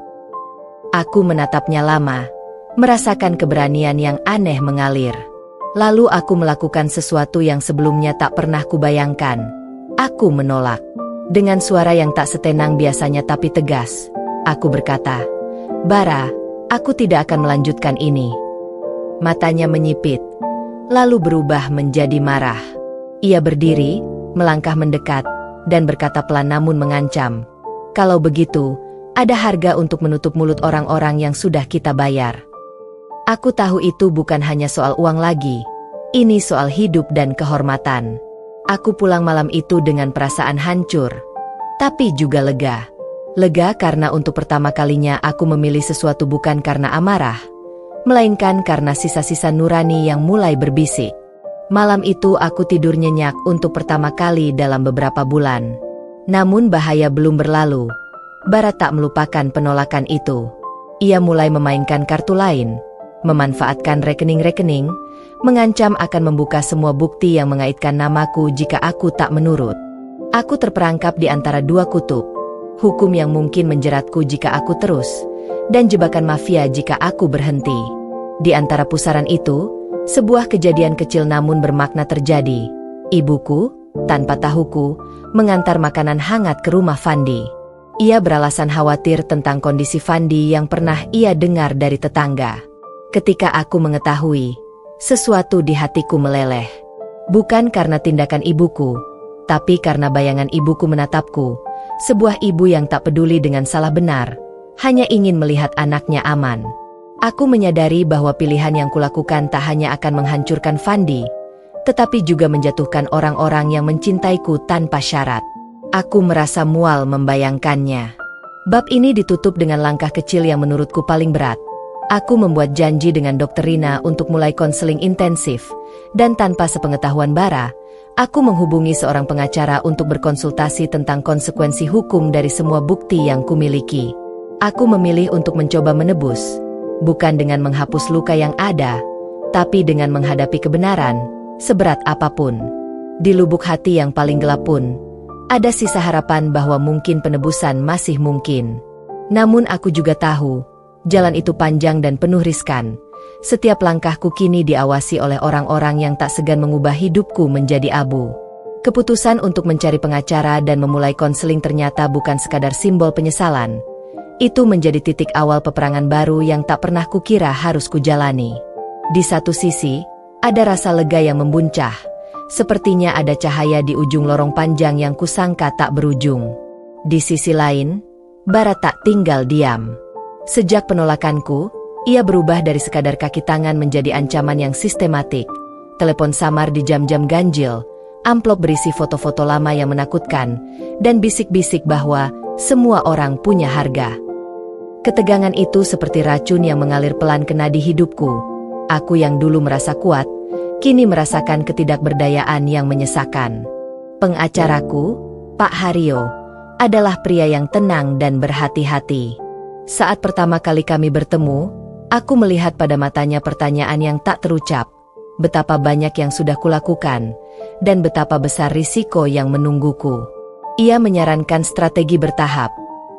Aku menatapnya lama, merasakan keberanian yang aneh mengalir. Lalu aku melakukan sesuatu yang sebelumnya tak pernah kubayangkan. Aku menolak. Dengan suara yang tak setenang biasanya tapi tegas, aku berkata, Bara, aku tidak akan melanjutkan ini. Matanya menyipit, lalu berubah menjadi marah. Ia berdiri, melangkah mendekat, dan berkata pelan namun mengancam. Kalau begitu, ada harga untuk menutup mulut orang-orang yang sudah kita bayar. Aku tahu itu bukan hanya soal uang lagi. Ini soal hidup dan kehormatan. Aku pulang malam itu dengan perasaan hancur, tapi juga lega. Lega karena untuk pertama kalinya aku memilih sesuatu bukan karena amarah, melainkan karena sisa-sisa nurani yang mulai berbisik. Malam itu aku tidur nyenyak untuk pertama kali dalam beberapa bulan. Namun bahaya belum berlalu. Bara tak melupakan penolakan itu. Ia mulai memainkan kartu lain, memanfaatkan rekening-rekening, mengancam akan membuka semua bukti yang mengaitkan namaku jika aku tak menurut. Aku terperangkap di antara dua kutub, hukum yang mungkin menjeratku jika aku terus, dan jebakan mafia jika aku berhenti. Di antara pusaran itu, sebuah kejadian kecil namun bermakna terjadi. Ibuku, tanpa tahuku, mengantar makanan hangat ke rumah Fandi. Ia beralasan khawatir tentang kondisi Fandi yang pernah ia dengar dari tetangga. Ketika aku mengetahui, sesuatu di hatiku meleleh. Bukan karena tindakan ibuku, tapi karena bayangan ibuku menatapku, sebuah ibu yang tak peduli dengan salah benar, hanya ingin melihat anaknya aman. Aku menyadari bahwa pilihan yang kulakukan tak hanya akan menghancurkan Fandi, tetapi juga menjatuhkan orang-orang yang mencintaiku tanpa syarat. Aku merasa mual membayangkannya. Bab ini ditutup dengan langkah kecil yang menurutku paling berat. Aku membuat janji dengan Dr. Rina untuk mulai konseling intensif, dan tanpa sepengetahuan Bara, aku menghubungi seorang pengacara untuk berkonsultasi tentang konsekuensi hukum dari semua bukti yang kumiliki. Aku memilih untuk mencoba menebus, bukan dengan menghapus luka yang ada, tapi dengan menghadapi kebenaran, seberat apapun. Di lubuk hati yang paling gelap pun, ada sisa harapan bahwa mungkin penebusan masih mungkin. Namun aku juga tahu, jalan itu panjang dan penuh riskan. Setiap langkahku kini diawasi oleh orang-orang yang tak segan mengubah hidupku menjadi abu. Keputusan untuk mencari pengacara dan memulai konseling ternyata bukan sekadar simbol penyesalan. Itu menjadi titik awal peperangan baru yang tak pernah kukira harus kujalani. Di satu sisi, ada rasa lega yang membuncah. Sepertinya ada cahaya di ujung lorong panjang yang kusangka tak berujung. Di sisi lain, Bara tak tinggal diam. Sejak penolakanku, ia berubah dari sekadar kaki tangan menjadi ancaman yang sistematik. Telepon samar di jam-jam ganjil, amplop berisi foto-foto lama yang menakutkan, dan bisik-bisik bahwa semua orang punya harga. Ketegangan itu seperti racun yang mengalir pelan ke nadi hidupku. Aku yang dulu merasa kuat, kini merasakan ketidakberdayaan yang menyesakan. Pengacaraku, Pak Haryo, adalah pria yang tenang dan berhati-hati. Saat pertama kali kami bertemu, aku melihat pada matanya pertanyaan yang tak terucap. Betapa banyak yang sudah kulakukan, dan betapa besar risiko yang menungguku. Ia menyarankan strategi bertahap,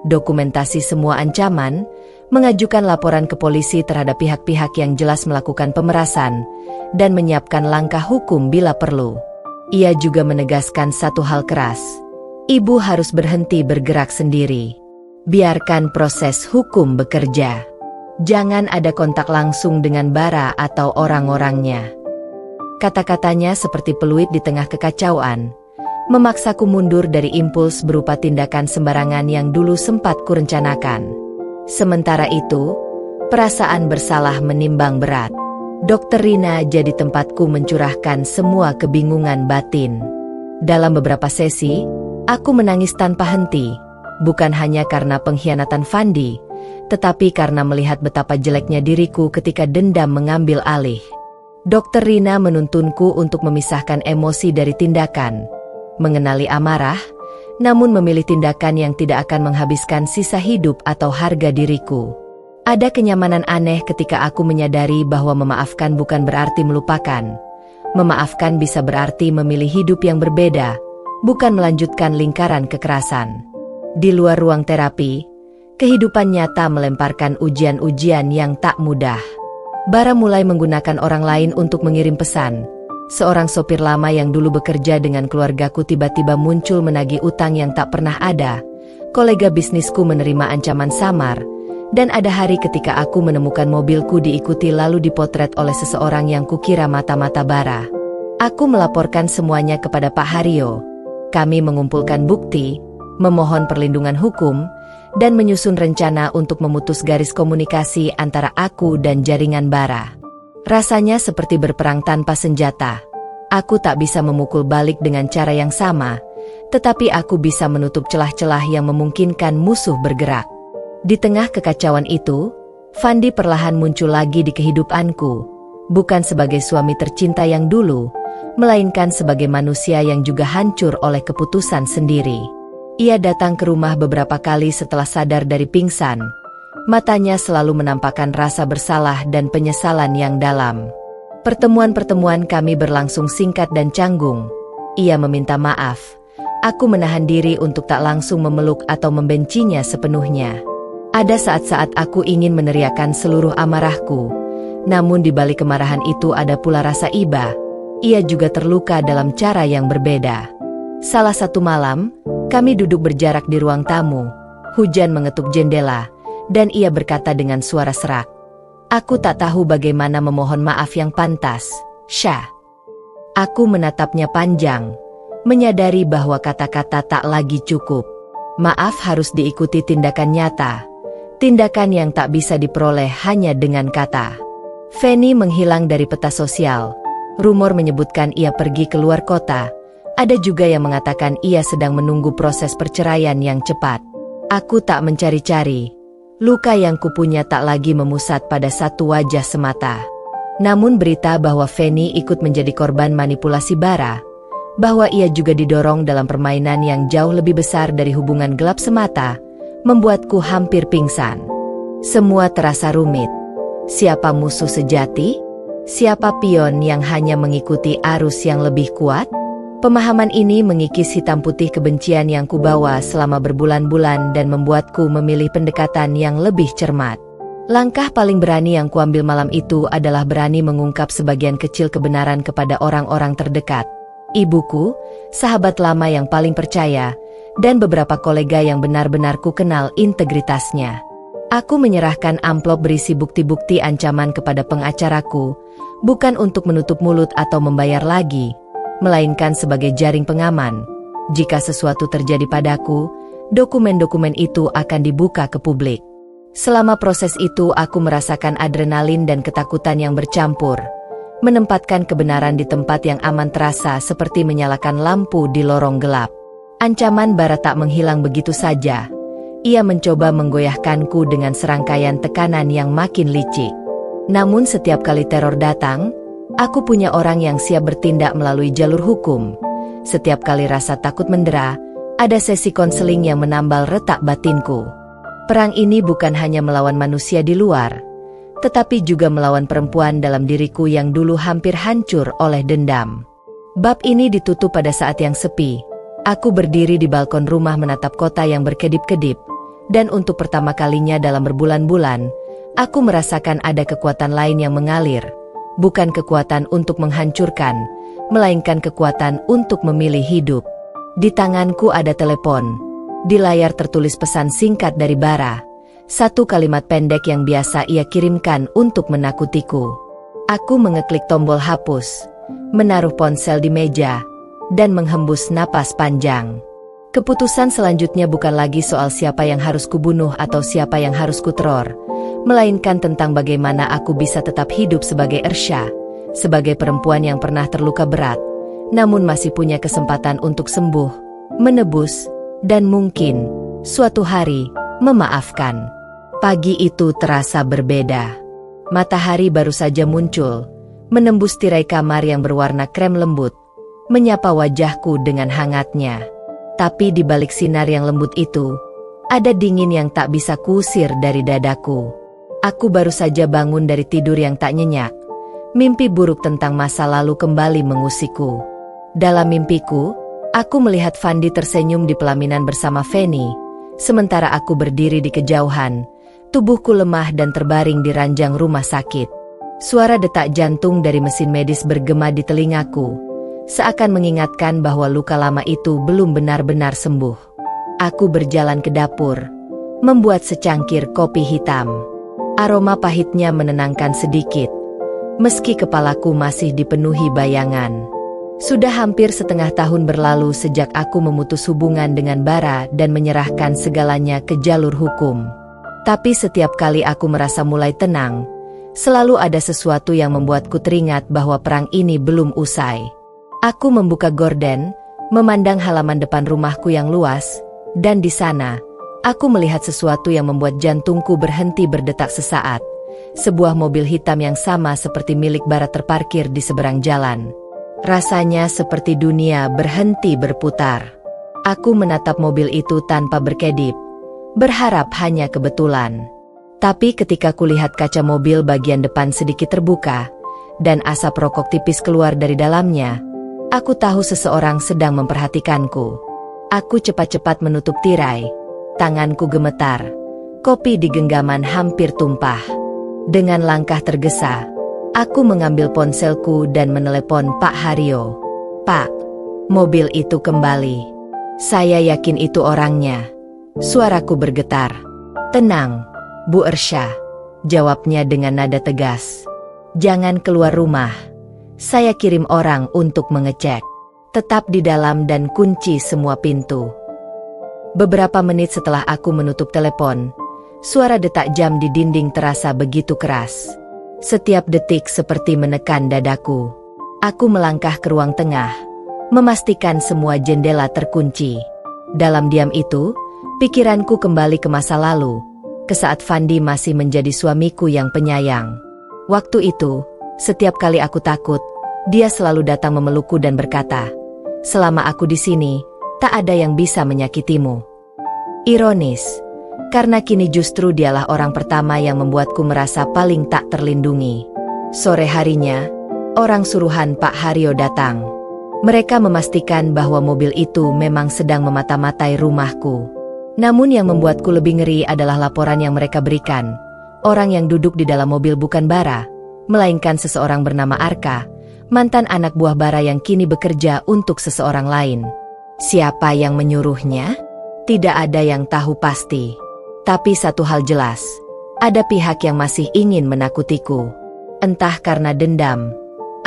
dokumentasi semua ancaman, mengajukan laporan ke polisi terhadap pihak-pihak yang jelas melakukan pemerasan, dan menyiapkan langkah hukum bila perlu. Ia juga menegaskan satu hal keras. Ibu harus berhenti bergerak sendiri. Biarkan proses hukum bekerja. Jangan ada kontak langsung dengan Bara atau orang-orangnya. Kata-katanya seperti peluit di tengah kekacauan, memaksaku mundur dari impuls berupa tindakan sembarangan yang dulu sempat kurencanakan. Sementara itu, perasaan bersalah menimbang berat. Dokter Rina jadi tempatku mencurahkan semua kebingungan batin. Dalam beberapa sesi, aku menangis tanpa henti, bukan hanya karena pengkhianatan Fandi, tetapi karena melihat betapa jeleknya diriku ketika dendam mengambil alih. Dokter Rina menuntunku untuk memisahkan emosi dari tindakan, mengenali amarah, namun memilih tindakan yang tidak akan menghabiskan sisa hidup atau harga diriku. Ada kenyamanan aneh ketika aku menyadari bahwa memaafkan bukan berarti melupakan. Memaafkan bisa berarti memilih hidup yang berbeda, bukan melanjutkan lingkaran kekerasan. Di luar ruang terapi, kehidupan nyata melemparkan ujian-ujian yang tak mudah. Bara mulai menggunakan orang lain untuk mengirim pesan. Seorang sopir lama yang dulu bekerja dengan keluargaku tiba-tiba muncul menagih utang yang tak pernah ada. Kolega bisnisku menerima ancaman samar. Dan ada hari ketika aku menemukan mobilku diikuti lalu dipotret oleh seseorang yang kukira mata-mata Bara. Aku melaporkan semuanya kepada Pak Haryo. Kami mengumpulkan bukti, memohon perlindungan hukum, dan menyusun rencana untuk memutus garis komunikasi antara aku dan jaringan Bara. Rasanya seperti berperang tanpa senjata. Aku tak bisa memukul balik dengan cara yang sama, tetapi aku bisa menutup celah-celah yang memungkinkan musuh bergerak. Di tengah kekacauan itu, Fandi perlahan muncul lagi di kehidupanku, bukan sebagai suami tercinta yang dulu, melainkan sebagai manusia yang juga hancur oleh keputusan sendiri. Ia datang ke rumah beberapa kali setelah sadar dari pingsan. Matanya selalu menampakkan rasa bersalah dan penyesalan yang dalam. Pertemuan-pertemuan kami berlangsung singkat dan canggung. Ia meminta maaf. Aku menahan diri untuk tak langsung memeluk atau membencinya sepenuhnya. Ada saat-saat aku ingin meneriakkan seluruh amarahku. Namun di balik kemarahan itu ada pula rasa iba. Ia juga terluka dalam cara yang berbeda. Salah satu malam, kami duduk berjarak di ruang tamu. Hujan mengetuk jendela, dan ia berkata dengan suara serak. Aku tak tahu bagaimana memohon maaf yang pantas, Syah. Aku menatapnya panjang, menyadari bahwa kata-kata tak lagi cukup. Maaf harus diikuti tindakan nyata. Tindakan yang tak bisa diperoleh hanya dengan kata. Feni menghilang dari peta sosial. Rumor menyebutkan ia pergi ke luar kota. Ada juga yang mengatakan ia sedang menunggu proses perceraian yang cepat. Aku tak mencari-cari. Luka yang kupunya tak lagi memusat pada satu wajah semata. Namun berita bahwa Feni ikut menjadi korban manipulasi Bara, bahwa ia juga didorong dalam permainan yang jauh lebih besar dari hubungan gelap semata, membuatku hampir pingsan. Semua terasa rumit. Siapa musuh sejati? Siapa pion yang hanya mengikuti arus yang lebih kuat? Pemahaman ini mengikis hitam putih kebencian yang kubawa selama berbulan-bulan dan membuatku memilih pendekatan yang lebih cermat. Langkah paling berani yang kuambil malam itu adalah berani mengungkap sebagian kecil kebenaran kepada orang-orang terdekat. Ibuku, sahabat lama yang paling percaya, dan beberapa kolega yang benar-benar ku kenal integritasnya. Aku menyerahkan amplop berisi bukti-bukti ancaman kepada pengacaraku, bukan untuk menutup mulut atau membayar lagi, melainkan sebagai jaring pengaman. Jika sesuatu terjadi padaku, dokumen-dokumen itu akan dibuka ke publik. Selama proses itu aku merasakan adrenalin dan ketakutan yang bercampur. Menempatkan kebenaran di tempat yang aman terasa seperti menyalakan lampu di lorong gelap. Ancaman Bara tak menghilang begitu saja. Ia mencoba menggoyahkanku dengan serangkaian tekanan yang makin licik. Namun setiap kali teror datang, aku punya orang yang siap bertindak melalui jalur hukum. Setiap kali rasa takut mendera, ada sesi konseling yang menambal retak batinku. Perang ini bukan hanya melawan manusia di luar, tetapi juga melawan perempuan dalam diriku yang dulu hampir hancur oleh dendam. Bab ini ditutup pada saat yang sepi. Aku berdiri di balkon rumah menatap kota yang berkedip-kedip, dan untuk pertama kalinya dalam berbulan-bulan, aku merasakan ada kekuatan lain yang mengalir. Bukan kekuatan untuk menghancurkan, melainkan kekuatan untuk memilih hidup. Di tanganku ada telepon. Di layar tertulis pesan singkat dari Bara. Satu kalimat pendek yang biasa ia kirimkan untuk menakutiku. Aku mengeklik tombol hapus, menaruh ponsel di meja, dan menghembus napas panjang. Keputusan selanjutnya bukan lagi soal siapa yang harus kubunuh atau siapa yang harus kuteror, melainkan tentang bagaimana aku bisa tetap hidup sebagai Ersha, sebagai perempuan yang pernah terluka berat, namun masih punya kesempatan untuk sembuh, menebus, dan mungkin, suatu hari, memaafkan. Pagi itu terasa berbeda. Matahari baru saja muncul, menembus tirai kamar yang berwarna krem lembut, menyapa wajahku dengan hangatnya. Tapi di balik sinar yang lembut itu, ada dingin yang tak bisa kuusir dari dadaku. Aku baru saja bangun dari tidur yang tak nyenyak. Mimpi buruk tentang masa lalu kembali mengusikku. Dalam mimpiku, aku melihat Fandi tersenyum di pelaminan bersama Feni, sementara aku berdiri di kejauhan, tubuhku lemah dan terbaring di ranjang rumah sakit. Suara detak jantung dari mesin medis bergema di telingaku, seakan mengingatkan bahwa luka lama itu belum benar-benar sembuh. Aku berjalan ke dapur, membuat secangkir kopi hitam. Aroma pahitnya menenangkan sedikit, meski kepalaku masih dipenuhi bayangan. Sudah hampir setengah tahun berlalu sejak aku memutus hubungan dengan Bara dan menyerahkan segalanya ke jalur hukum. Tapi setiap kali aku merasa mulai tenang, selalu ada sesuatu yang membuatku teringat bahwa perang ini belum usai. Aku membuka gorden, memandang halaman depan rumahku yang luas, dan di sana, aku melihat sesuatu yang membuat jantungku berhenti berdetak sesaat. Sebuah mobil hitam yang sama seperti milik Bara terparkir di seberang jalan. Rasanya seperti dunia berhenti berputar. Aku menatap mobil itu tanpa berkedip, berharap hanya kebetulan. Tapi ketika kulihat kaca mobil bagian depan sedikit terbuka, dan asap rokok tipis keluar dari dalamnya, aku tahu seseorang sedang memperhatikanku. Aku cepat-cepat menutup tirai. Tanganku gemetar. Kopi di genggaman hampir tumpah. Dengan langkah tergesa, aku mengambil ponselku dan menelepon Pak Haryo. Pak, mobil itu kembali. Saya yakin itu orangnya. Suaraku bergetar. Tenang, Bu Ersha, jawabnya dengan nada tegas. Jangan keluar rumah. Saya kirim orang untuk mengecek. Tetap di dalam dan kunci semua pintu. Beberapa menit setelah aku menutup telepon, suara detak jam di dinding terasa begitu keras. Setiap detik seperti menekan dadaku. Aku melangkah ke ruang tengah, memastikan semua jendela terkunci. Dalam diam itu, pikiranku kembali ke masa lalu, ke saat Fandi masih menjadi suamiku yang penyayang. Waktu itu, setiap kali aku takut, dia selalu datang memelukku dan berkata, "Selama aku di sini, tak ada yang bisa menyakitimu." Ironis, karena kini justru dialah orang pertama yang membuatku merasa paling tak terlindungi. Sore harinya, orang suruhan Pak Haryo datang. Mereka memastikan bahwa mobil itu memang sedang memata-matai rumahku. Namun yang membuatku lebih ngeri adalah laporan yang mereka berikan. Orang yang duduk di dalam mobil bukan Bara, melainkan seseorang bernama Arka, mantan anak buah Bara yang kini bekerja untuk seseorang lain. Siapa yang menyuruhnya? Tidak ada yang tahu pasti. Tapi satu hal jelas, ada pihak yang masih ingin menakutiku. Entah karena dendam,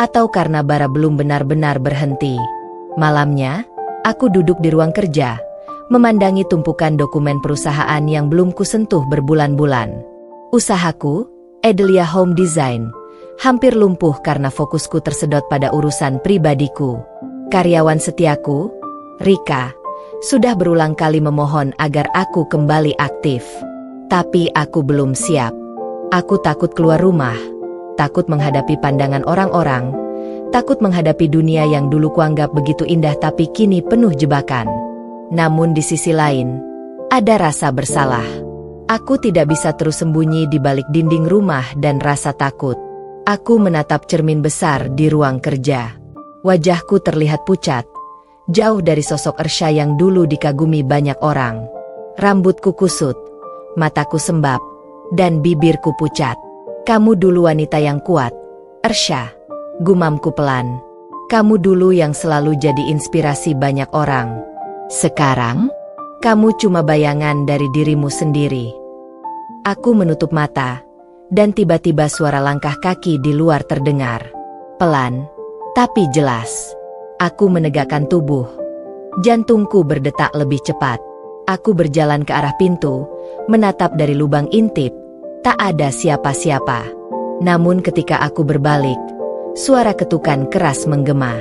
atau karena Bara belum benar-benar berhenti. Malamnya, aku duduk di ruang kerja, memandangi tumpukan dokumen perusahaan yang belum kusentuh berbulan-bulan. Usahaku, Edelia Home Design, hampir lumpuh karena fokusku tersedot pada urusan pribadiku. Karyawan setiaku, Rika, Sudah berulang kali memohon agar aku kembali aktif. Tapi aku belum siap. Aku takut keluar rumah, takut menghadapi pandangan orang-orang, takut menghadapi dunia yang dulu kuanggap begitu indah tapi kini penuh jebakan. Namun di sisi lain, ada rasa bersalah. Aku tidak bisa terus sembunyi di balik dinding rumah dan rasa takut. Aku menatap cermin besar di ruang kerja. Wajahku terlihat pucat, jauh dari sosok Ersha yang dulu dikagumi banyak orang. Rambutku kusut, mataku sembab, dan bibirku pucat. Kamu dulu wanita yang kuat, Ersha, gumamku pelan. Kamu dulu yang selalu jadi inspirasi banyak orang. Sekarang, kamu cuma bayangan dari dirimu sendiri. Aku menutup mata, dan tiba-tiba suara langkah kaki di luar terdengar. Pelan, tapi jelas. Aku menegakkan tubuh. Jantungku berdetak lebih cepat. Aku berjalan ke arah pintu, menatap dari lubang intip. Tak ada siapa-siapa. Namun ketika aku berbalik, suara ketukan keras menggema.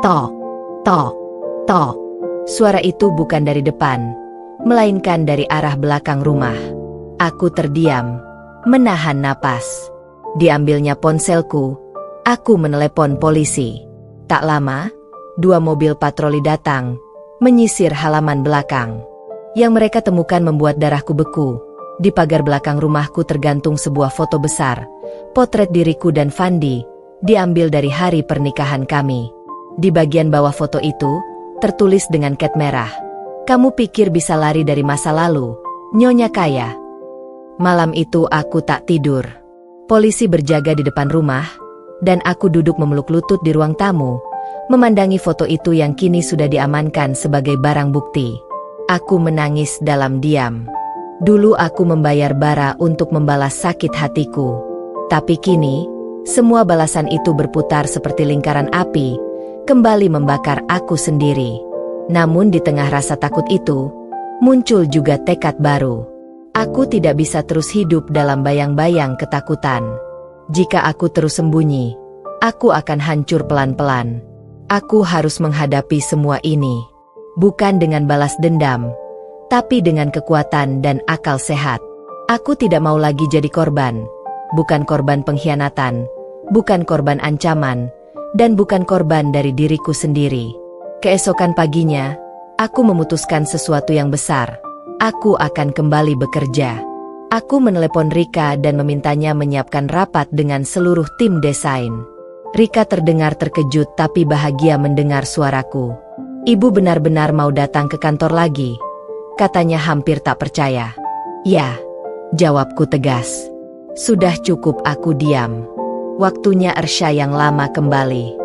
Tok, tok, tok. Suara itu bukan dari depan, melainkan dari arah belakang rumah. Aku terdiam, menahan napas. Diambilnya ponselku, aku menelepon polisi. Tak lama, 2 mobil patroli datang, menyisir halaman belakang. Yang mereka temukan membuat darahku beku. Di pagar belakang rumahku tergantung sebuah foto besar, potret diriku dan Fandi, diambil dari hari pernikahan kami. Di bagian bawah foto itu, tertulis dengan cat merah, "Kamu pikir bisa lari dari masa lalu, Nyonya Kaya?" Malam itu aku tak tidur. Polisi berjaga di depan rumah, dan aku duduk memeluk lutut di ruang tamu, memandangi foto itu yang kini sudah diamankan sebagai barang bukti. Aku menangis dalam diam. Dulu aku membayar bara untuk membalas sakit hatiku. Tapi kini, semua balasan itu berputar seperti lingkaran api, kembali membakar aku sendiri. Namun di tengah rasa takut itu, muncul juga tekad baru. Aku tidak bisa terus hidup dalam bayang-bayang ketakutan. Jika aku terus sembunyi, aku akan hancur pelan-pelan. Aku harus menghadapi semua ini. Bukan dengan balas dendam, tapi dengan kekuatan dan akal sehat. Aku tidak mau lagi jadi korban. Bukan korban pengkhianatan, bukan korban ancaman, dan bukan korban dari diriku sendiri. Keesokan paginya, aku memutuskan sesuatu yang besar. Aku akan kembali bekerja. Aku menelepon Rika dan memintanya menyiapkan rapat dengan seluruh tim desain. Rika terdengar terkejut tapi bahagia mendengar suaraku. "Ibu benar-benar mau datang ke kantor lagi?" Katanya hampir tak percaya. "Ya," jawabku tegas. Sudah cukup aku diam. Waktunya Ersha yang lama kembali.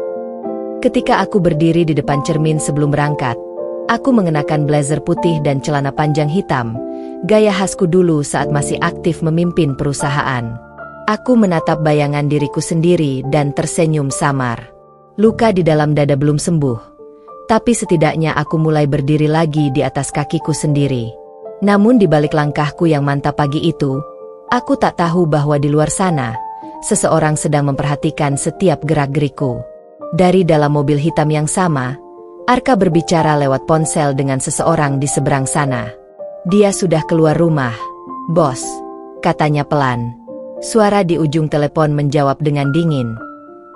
Ketika aku berdiri di depan cermin sebelum berangkat, aku mengenakan blazer putih dan celana panjang hitam, gaya khasku dulu saat masih aktif memimpin perusahaan. Aku menatap bayangan diriku sendiri dan tersenyum samar. Luka di dalam dada belum sembuh. Tapi setidaknya aku mulai berdiri lagi di atas kakiku sendiri. Namun di balik langkahku yang mantap pagi itu, aku tak tahu bahwa di luar sana, seseorang sedang memperhatikan setiap gerak-gerikku. Dari dalam mobil hitam yang sama, Arka berbicara lewat ponsel dengan seseorang di seberang sana. "Dia sudah keluar rumah, bos," katanya pelan. Suara di ujung telepon menjawab dengan dingin.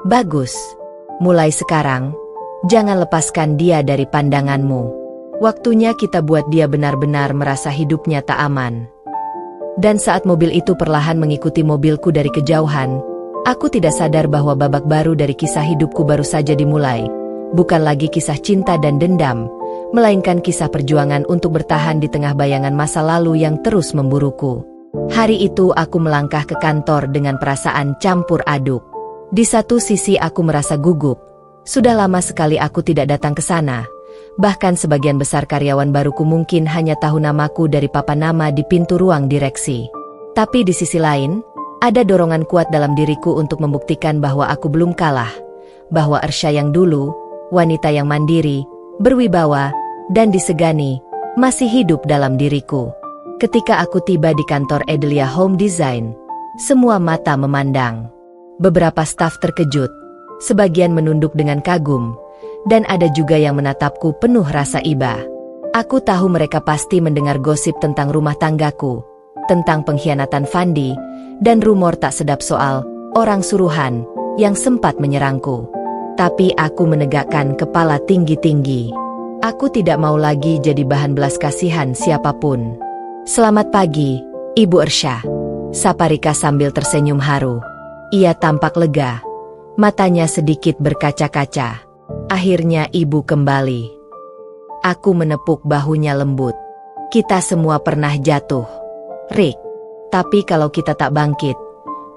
"Bagus. Mulai sekarang, jangan lepaskan dia dari pandanganmu. Waktunya kita buat dia benar-benar merasa hidupnya tak aman." Dan saat mobil itu perlahan mengikuti mobilku dari kejauhan, aku tidak sadar bahwa babak baru dari kisah hidupku baru saja dimulai. Bukan lagi kisah cinta dan dendam, melainkan kisah perjuangan untuk bertahan di tengah bayangan masa lalu yang terus memburuku. Hari itu aku melangkah ke kantor dengan perasaan campur aduk. Di satu sisi aku merasa gugup. Sudah lama sekali aku tidak datang ke sana. Bahkan sebagian besar karyawan baruku mungkin hanya tahu namaku dari papan nama di pintu ruang direksi. Tapi di sisi lain, ada dorongan kuat dalam diriku untuk membuktikan bahwa aku belum kalah. Bahwa Ersha yang dulu, wanita yang mandiri, berwibawa, dan disegani, masih hidup dalam diriku. Ketika aku tiba di kantor Edelia Home Design, semua mata memandang. Beberapa staf terkejut, sebagian menunduk dengan kagum, dan ada juga yang menatapku penuh rasa iba. Aku tahu mereka pasti mendengar gosip tentang rumah tanggaku, tentang pengkhianatan Fandi, dan rumor tak sedap soal orang suruhan yang sempat menyerangku. Tapi aku menegakkan kepala tinggi-tinggi. Aku tidak mau lagi jadi bahan belas kasihan siapapun. "Selamat pagi, Ibu Ersha," sapa Rika sambil tersenyum haru. Ia tampak lega, matanya sedikit berkaca-kaca. Akhirnya ibu kembali. Aku menepuk bahunya lembut. "Kita semua pernah jatuh, Rik. Tapi kalau kita tak bangkit,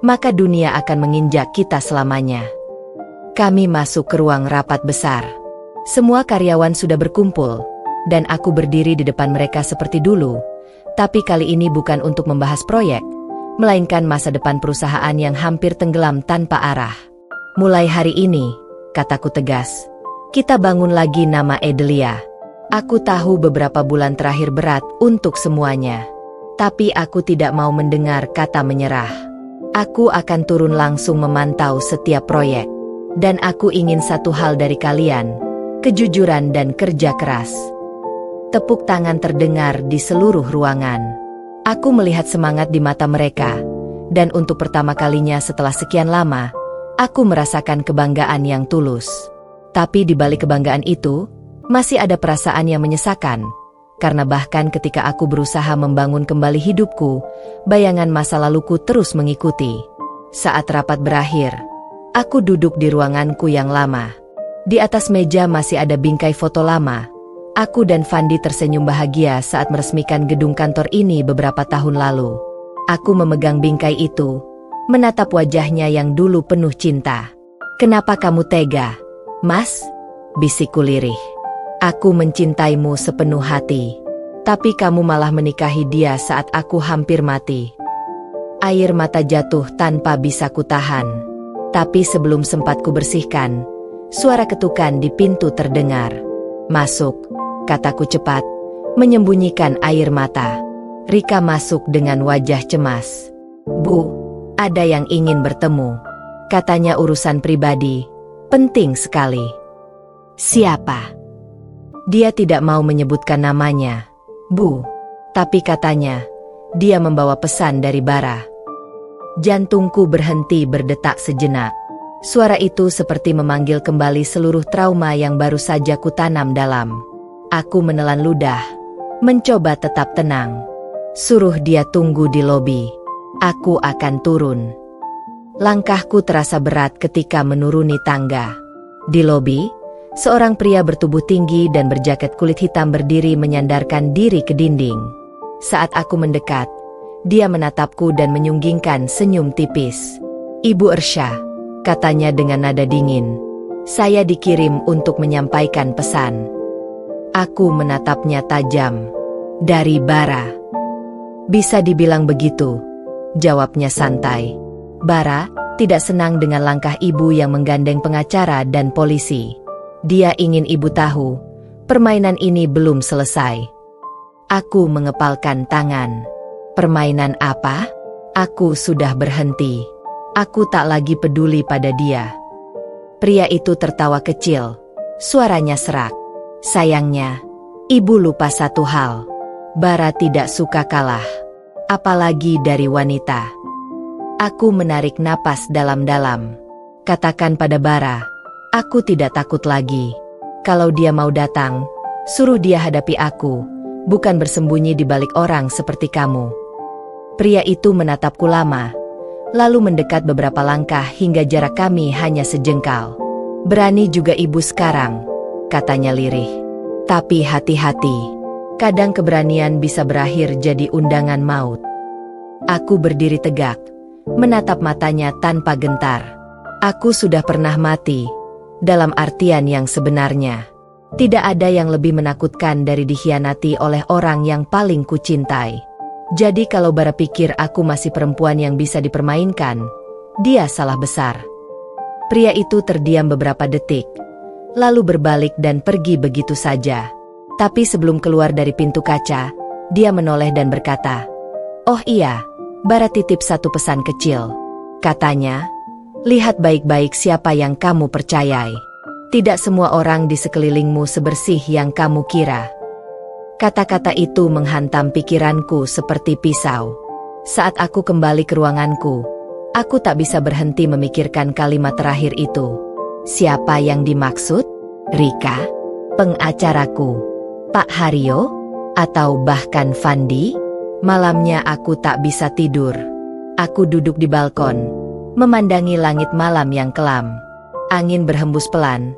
maka dunia akan menginjak kita selamanya." Kami masuk ke ruang rapat besar. Semua karyawan sudah berkumpul, dan aku berdiri di depan mereka seperti dulu. Tapi kali ini bukan untuk membahas proyek, melainkan masa depan perusahaan yang hampir tenggelam tanpa arah. "Mulai hari ini," kataku tegas, "kita bangun lagi nama Edelia. Aku tahu beberapa bulan terakhir berat untuk semuanya. Tapi aku tidak mau mendengar kata menyerah. Aku akan turun langsung memantau setiap proyek. Dan aku ingin satu hal dari kalian, kejujuran dan kerja keras." Tepuk tangan terdengar di seluruh ruangan. Aku melihat semangat di mata mereka, dan untuk pertama kalinya setelah sekian lama, aku merasakan kebanggaan yang tulus. Tapi di balik kebanggaan itu, masih ada perasaan yang menyesakan, karena bahkan ketika aku berusaha membangun kembali hidupku, bayangan masa laluku terus mengikuti. Saat rapat berakhir, aku duduk di ruanganku yang lama. Di atas meja masih ada bingkai foto lama. Aku dan Fandi tersenyum bahagia saat meresmikan gedung kantor ini beberapa tahun lalu. Aku memegang bingkai itu, menatap wajahnya yang dulu penuh cinta. "Kenapa kamu tega, Mas?" bisikku lirih. "Aku mencintaimu sepenuh hati. Tapi kamu malah menikahi dia saat aku hampir mati." Air mata jatuh tanpa bisa kutahan. Tapi sebelum sempat kubersihkan, suara ketukan di pintu terdengar. "Masuk," kataku cepat, menyembunyikan air mata. Rika masuk dengan wajah cemas. "Bu, ada yang ingin bertemu," katanya, "urusan pribadi, penting sekali." "Siapa?" Dia tidak mau menyebutkan namanya, Bu. Tapi katanya, dia membawa pesan dari Bara. Jantungku berhenti berdetak sejenak. Suara itu seperti memanggil kembali seluruh trauma yang baru saja kutanam dalam. Aku menelan ludah, mencoba tetap tenang. "Suruh dia tunggu di lobi. Aku akan turun." Langkahku terasa berat ketika menuruni tangga. Di lobi, seorang pria bertubuh tinggi dan berjaket kulit hitam berdiri menyandarkan diri ke dinding. Saat aku mendekat, dia menatapku dan menyunggingkan senyum tipis. "Ibu Ersha," katanya dengan nada dingin. "Saya dikirim untuk menyampaikan pesan." Aku menatapnya tajam. "Dari Bara." "Bisa dibilang begitu," jawabnya santai. "Bara tidak senang dengan langkah ibu yang menggandeng pengacara dan polisi. Dia ingin ibu tahu, permainan ini belum selesai." Aku mengepalkan tangan. "Permainan apa?" Aku sudah berhenti. Aku tak lagi peduli pada dia. Pria itu tertawa kecil. Suaranya serak. "Sayangnya, ibu lupa satu hal. Bara tidak suka kalah. Apalagi dari wanita." Aku menarik napas dalam-dalam. "Katakan pada Bara, aku tidak takut lagi. Kalau dia mau datang, suruh dia hadapi aku, bukan bersembunyi di balik orang seperti kamu." Pria itu menatapku lama, lalu mendekat beberapa langkah hingga jarak kami hanya sejengkal. "Berani juga ibu sekarang," katanya lirih. "Tapi hati-hati, kadang keberanian bisa berakhir jadi undangan maut." Aku berdiri tegak, menatap matanya tanpa gentar. Aku sudah pernah mati, dalam artian yang sebenarnya. Tidak ada yang lebih menakutkan dari dikhianati oleh orang yang paling kucintai. Jadi kalau Bara pikir aku masih perempuan yang bisa dipermainkan, dia salah besar. Pria itu terdiam beberapa detik, lalu berbalik dan pergi begitu saja. Tapi sebelum keluar dari pintu kaca, dia menoleh dan berkata, "Oh iya, Bara titip satu pesan kecil." Katanya, "Lihat baik-baik siapa yang kamu percayai. Tidak semua orang di sekelilingmu sebersih yang kamu kira." Kata-kata itu menghantam pikiranku seperti pisau. Saat aku kembali ke ruanganku, aku tak bisa berhenti memikirkan kalimat terakhir itu. Siapa yang dimaksud? Rika? Pengacaraku? Pak Haryo? Atau bahkan Fandi? Malamnya aku tak bisa tidur. Aku duduk di balkon, memandangi langit malam yang kelam. Angin berhembus pelan,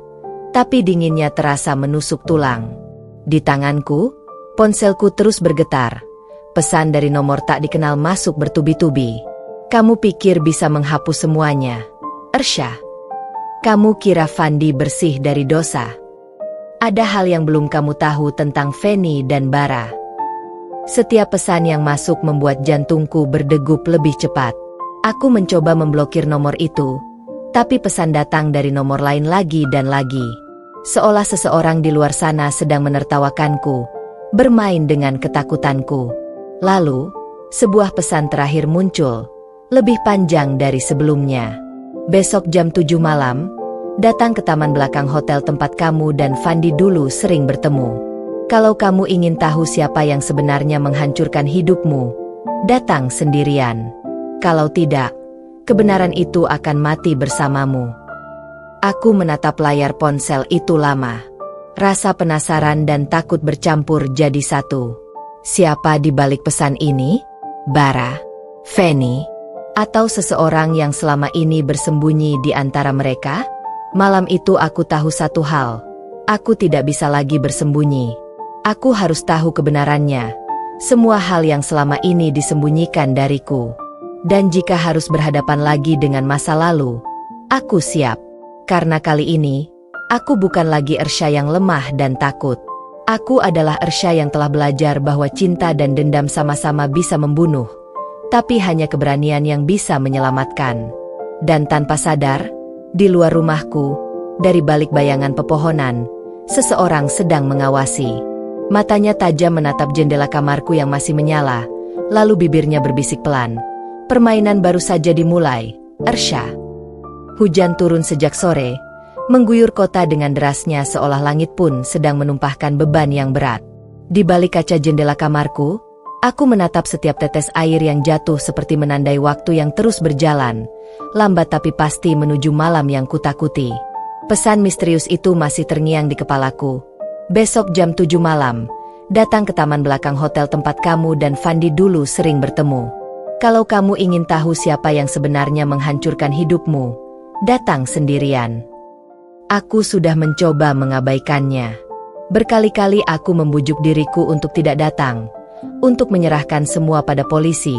tapi dinginnya terasa menusuk tulang. Di tanganku, ponselku terus bergetar. Pesan dari nomor tak dikenal masuk bertubi-tubi. Kamu pikir bisa menghapus semuanya, Ersha? Kamu kira Fandi bersih dari dosa? Ada hal yang belum kamu tahu tentang Feni dan Bara. Setiap pesan yang masuk membuat jantungku berdegup lebih cepat. Aku mencoba memblokir nomor itu, tapi pesan datang dari nomor lain lagi dan lagi. Seolah seseorang di luar sana sedang menertawakanku, bermain dengan ketakutanku. Lalu, sebuah pesan terakhir muncul, lebih panjang dari sebelumnya. Besok jam 7 malam, datang ke taman belakang hotel tempat kamu dan Fandi dulu sering bertemu. Kalau kamu ingin tahu siapa yang sebenarnya menghancurkan hidupmu, datang sendirian. Kalau tidak, kebenaran itu akan mati bersamamu. Aku menatap layar ponsel itu lama. Rasa penasaran dan takut bercampur jadi satu. Siapa di balik pesan ini? Bara? Feni? Atau seseorang yang selama ini bersembunyi di antara mereka? Malam itu aku tahu satu hal. Aku tidak bisa lagi bersembunyi. Aku harus tahu kebenarannya. Semua hal yang selama ini disembunyikan dariku. Dan jika harus berhadapan lagi dengan masa lalu, aku siap. Karena kali ini, aku bukan lagi Ersha yang lemah dan takut. Aku adalah Ersha yang telah belajar bahwa cinta dan dendam sama-sama bisa membunuh. Tapi hanya keberanian yang bisa menyelamatkan. Dan tanpa sadar, di luar rumahku, dari balik bayangan pepohonan, seseorang sedang mengawasi. Matanya tajam menatap jendela kamarku yang masih menyala, lalu bibirnya berbisik pelan. Permainan baru saja dimulai, Ersha. Hujan turun sejak sore, mengguyur kota dengan derasnya seolah langit pun sedang menumpahkan beban yang berat. Di balik kaca jendela kamarku, aku menatap setiap tetes air yang jatuh seperti menandai waktu yang terus berjalan, lambat tapi pasti menuju malam yang kutakuti. Pesan misterius itu masih terngiang di kepalaku. Besok jam 7 malam, datang ke taman belakang hotel tempat kamu dan Fandi dulu sering bertemu. Kalau kamu ingin tahu siapa yang sebenarnya menghancurkan hidupmu, datang sendirian. Aku sudah mencoba mengabaikannya. Berkali-kali aku membujuk diriku untuk tidak datang, untuk menyerahkan semua pada polisi,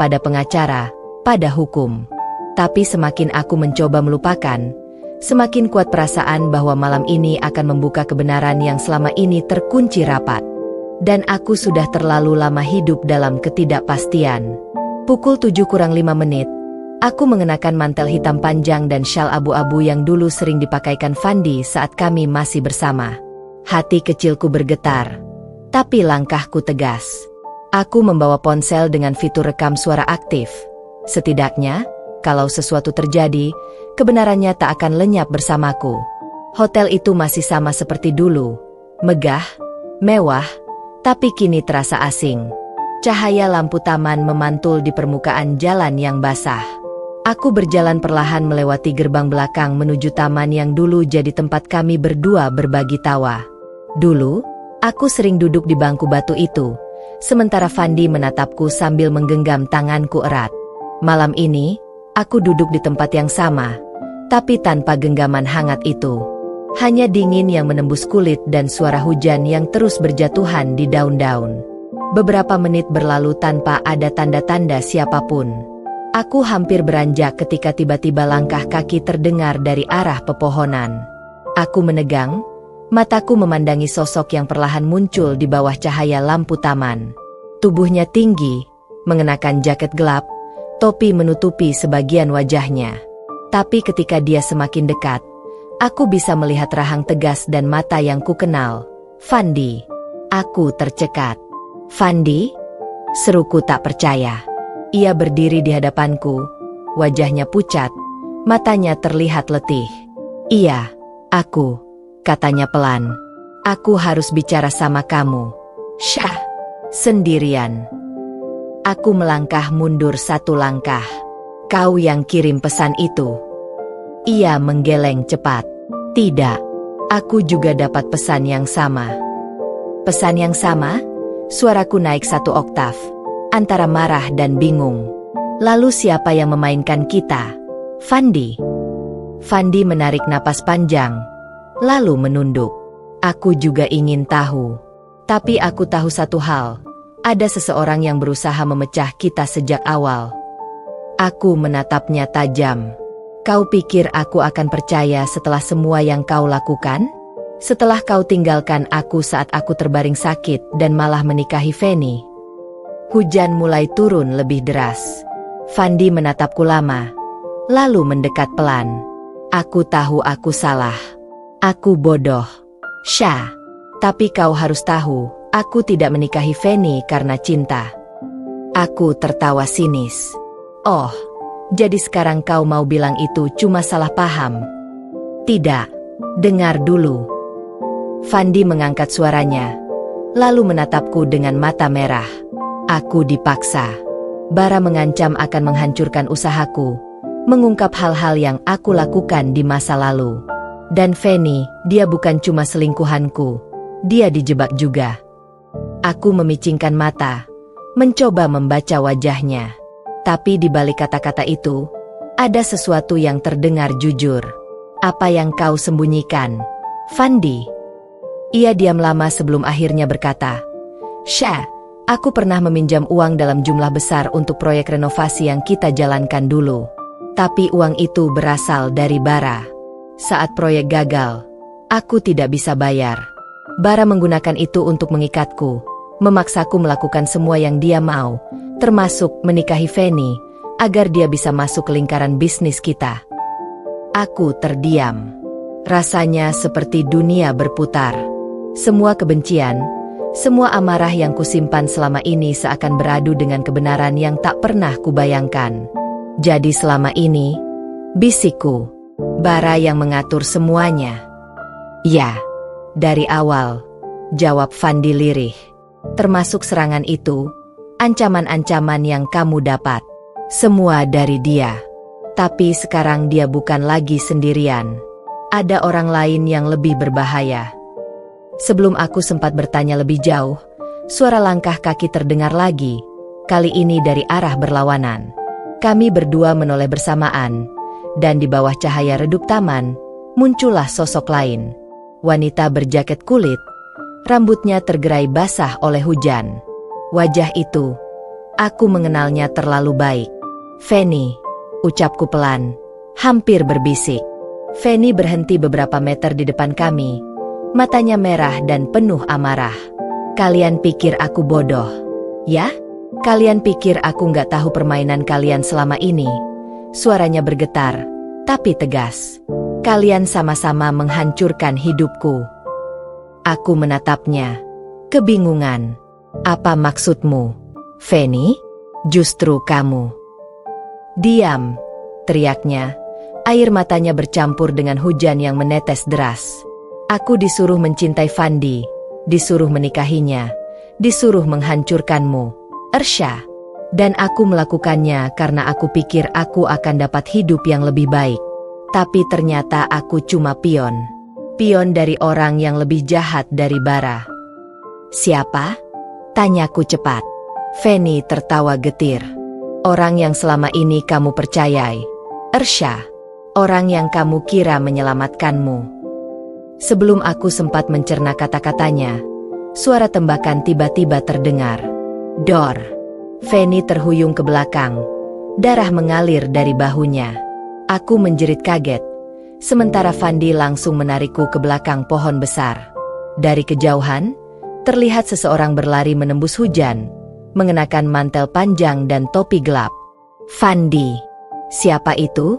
pada pengacara, pada hukum. Tapi semakin aku mencoba melupakan, semakin kuat perasaan bahwa malam ini akan membuka kebenaran yang selama ini terkunci rapat. Dan aku sudah terlalu lama hidup dalam ketidakpastian. Pukul 7 kurang 5 menit, aku mengenakan mantel hitam panjang dan syal abu-abu yang dulu sering dipakaikan Fandi saat kami masih bersama. Hati kecilku bergetar, tapi langkahku tegas. Aku membawa ponsel dengan fitur rekam suara aktif. Setidaknya, kalau sesuatu terjadi, kebenarannya tak akan lenyap bersamaku. Hotel itu masih sama seperti dulu, megah, mewah, tapi kini terasa asing. Cahaya lampu taman memantul di permukaan jalan yang basah. Aku berjalan perlahan melewati gerbang belakang menuju taman yang dulu jadi tempat kami berdua berbagi tawa. Dulu, aku sering duduk di bangku batu itu, sementara Fandi menatapku sambil menggenggam tanganku erat. Malam ini, aku duduk di tempat yang sama, tapi tanpa genggaman hangat itu. Hanya dingin yang menembus kulit dan suara hujan yang terus berjatuhan di daun-daun. Beberapa menit berlalu tanpa ada tanda-tanda siapapun. Aku hampir beranjak ketika tiba-tiba langkah kaki terdengar dari arah pepohonan. Aku menegang, mataku memandangi sosok yang perlahan muncul di bawah cahaya lampu taman. Tubuhnya tinggi, mengenakan jaket gelap, topi menutupi sebagian wajahnya. Tapi ketika dia semakin dekat, aku bisa melihat rahang tegas dan mata yang kukenal. Fandi. Aku tercekat. Fandi? Seruku tak percaya. Ia berdiri di hadapanku, wajahnya pucat, matanya terlihat letih. Iya, aku, katanya pelan. Aku harus bicara sama kamu. Syah, sendirian. Aku melangkah mundur 1 langkah. Kau yang kirim pesan itu? Ia menggeleng cepat. Tidak, aku juga dapat pesan yang sama. Pesan yang sama? Suaraku naik 1 oktav, antara marah dan bingung. Lalu siapa yang memainkan kita? Fandi. Fandi menarik napas panjang, lalu menunduk. Aku juga ingin tahu. Tapi aku tahu satu hal, ada seseorang yang berusaha memecah kita sejak awal. Aku menatapnya tajam. Kau pikir aku akan percaya setelah semua yang kau lakukan? Setelah kau tinggalkan aku saat aku terbaring sakit dan malah menikahi Feni? Hujan mulai turun lebih deras. Fandi menatapku lama, lalu mendekat pelan. Aku tahu aku salah. Aku bodoh. Syah, tapi kau harus tahu, aku tidak menikahi Feni karena cinta. Aku tertawa sinis. Oh, jadi sekarang kau mau bilang itu cuma salah paham? Tidak, dengar dulu. Fandi mengangkat suaranya, lalu menatapku dengan mata merah. Aku dipaksa. Bara mengancam akan menghancurkan usahaku, mengungkap hal-hal yang aku lakukan di masa lalu. Dan Feni, dia bukan cuma selingkuhanku, dia dijebak juga. Aku memicingkan mata, mencoba membaca wajahnya. Tapi di balik kata-kata itu, ada sesuatu yang terdengar jujur. Apa yang kau sembunyikan, Fandi? Ia diam lama sebelum akhirnya berkata, Syah, aku pernah meminjam uang dalam jumlah besar untuk proyek renovasi yang kita jalankan dulu. Tapi uang itu berasal dari Bara. Saat proyek gagal, aku tidak bisa bayar. Bara menggunakan itu untuk mengikatku, memaksaku melakukan semua yang dia mau, termasuk menikahi Feni, agar dia bisa masuk ke lingkaran bisnis kita. Aku terdiam. Rasanya seperti dunia berputar. Semua kebencian, semua amarah yang kusimpan selama ini seakan beradu dengan kebenaran yang tak pernah kubayangkan. Jadi selama ini, bisikku, Bara yang mengatur semuanya. Ya, dari awal, jawab Fandi lirih. Termasuk serangan itu, ancaman-ancaman yang kamu dapat. Semua dari dia. Tapi sekarang dia bukan lagi sendirian. Ada orang lain yang lebih berbahaya. Sebelum aku sempat bertanya lebih jauh, suara langkah kaki terdengar lagi, kali ini dari arah berlawanan. Kami berdua menoleh bersamaan, dan di bawah cahaya redup taman, muncullah sosok lain. Wanita berjaket kulit, rambutnya tergerai basah oleh hujan. Wajah itu, aku mengenalnya terlalu baik. Feni, ucapku pelan, hampir berbisik. Feni berhenti beberapa meter di depan kami. Matanya merah dan penuh amarah. Kalian pikir aku bodoh, ya? Kalian pikir aku nggak tahu permainan kalian selama ini? Suaranya bergetar, tapi tegas. Kalian sama-sama menghancurkan hidupku. Aku menatapnya, kebingungan. Apa maksudmu, Feni? Justru kamu. Diam, teriaknya. Air matanya bercampur dengan hujan yang menetes deras. Aku disuruh mencintai Fandi, disuruh menikahinya, disuruh menghancurkanmu, Ersha. Dan aku melakukannya karena aku pikir aku akan dapat hidup yang lebih baik. Tapi ternyata aku cuma pion. Pion dari orang yang lebih jahat dari Bara. Siapa? Tanyaku cepat. Feni tertawa getir. Orang yang selama ini kamu percayai, Ersha. Orang yang kamu kira menyelamatkanmu. Sebelum aku sempat mencerna kata-katanya, suara tembakan tiba-tiba terdengar. Dor. Feni terhuyung ke belakang. Darah mengalir dari bahunya. Aku menjerit kaget. Sementara Fandi langsung menarikku ke belakang pohon besar. Dari kejauhan, terlihat seseorang berlari menembus hujan, mengenakan mantel panjang dan topi gelap. Fandi. Siapa itu?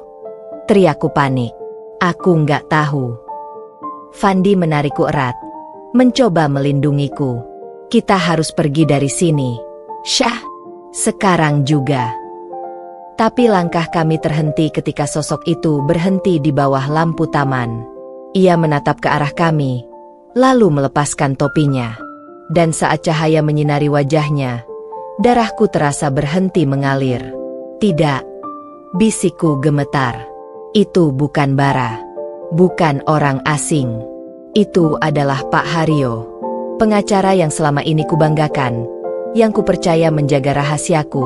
Teriakku panik. Aku nggak tahu. Fandi menarikku erat, mencoba melindungiku. Kita harus pergi dari sini, Syah. Sekarang juga. Tapi langkah kami terhenti ketika sosok itu berhenti di bawah lampu taman. Ia menatap ke arah kami, lalu melepaskan topinya. Dan saat cahaya menyinari wajahnya, darahku terasa berhenti mengalir. Tidak, bisikku gemetar. Itu bukan Bara. Bukan orang asing. Itu adalah Pak Haryo. Pengacara yang selama ini kubanggakan, yang kupercaya menjaga rahasiaku,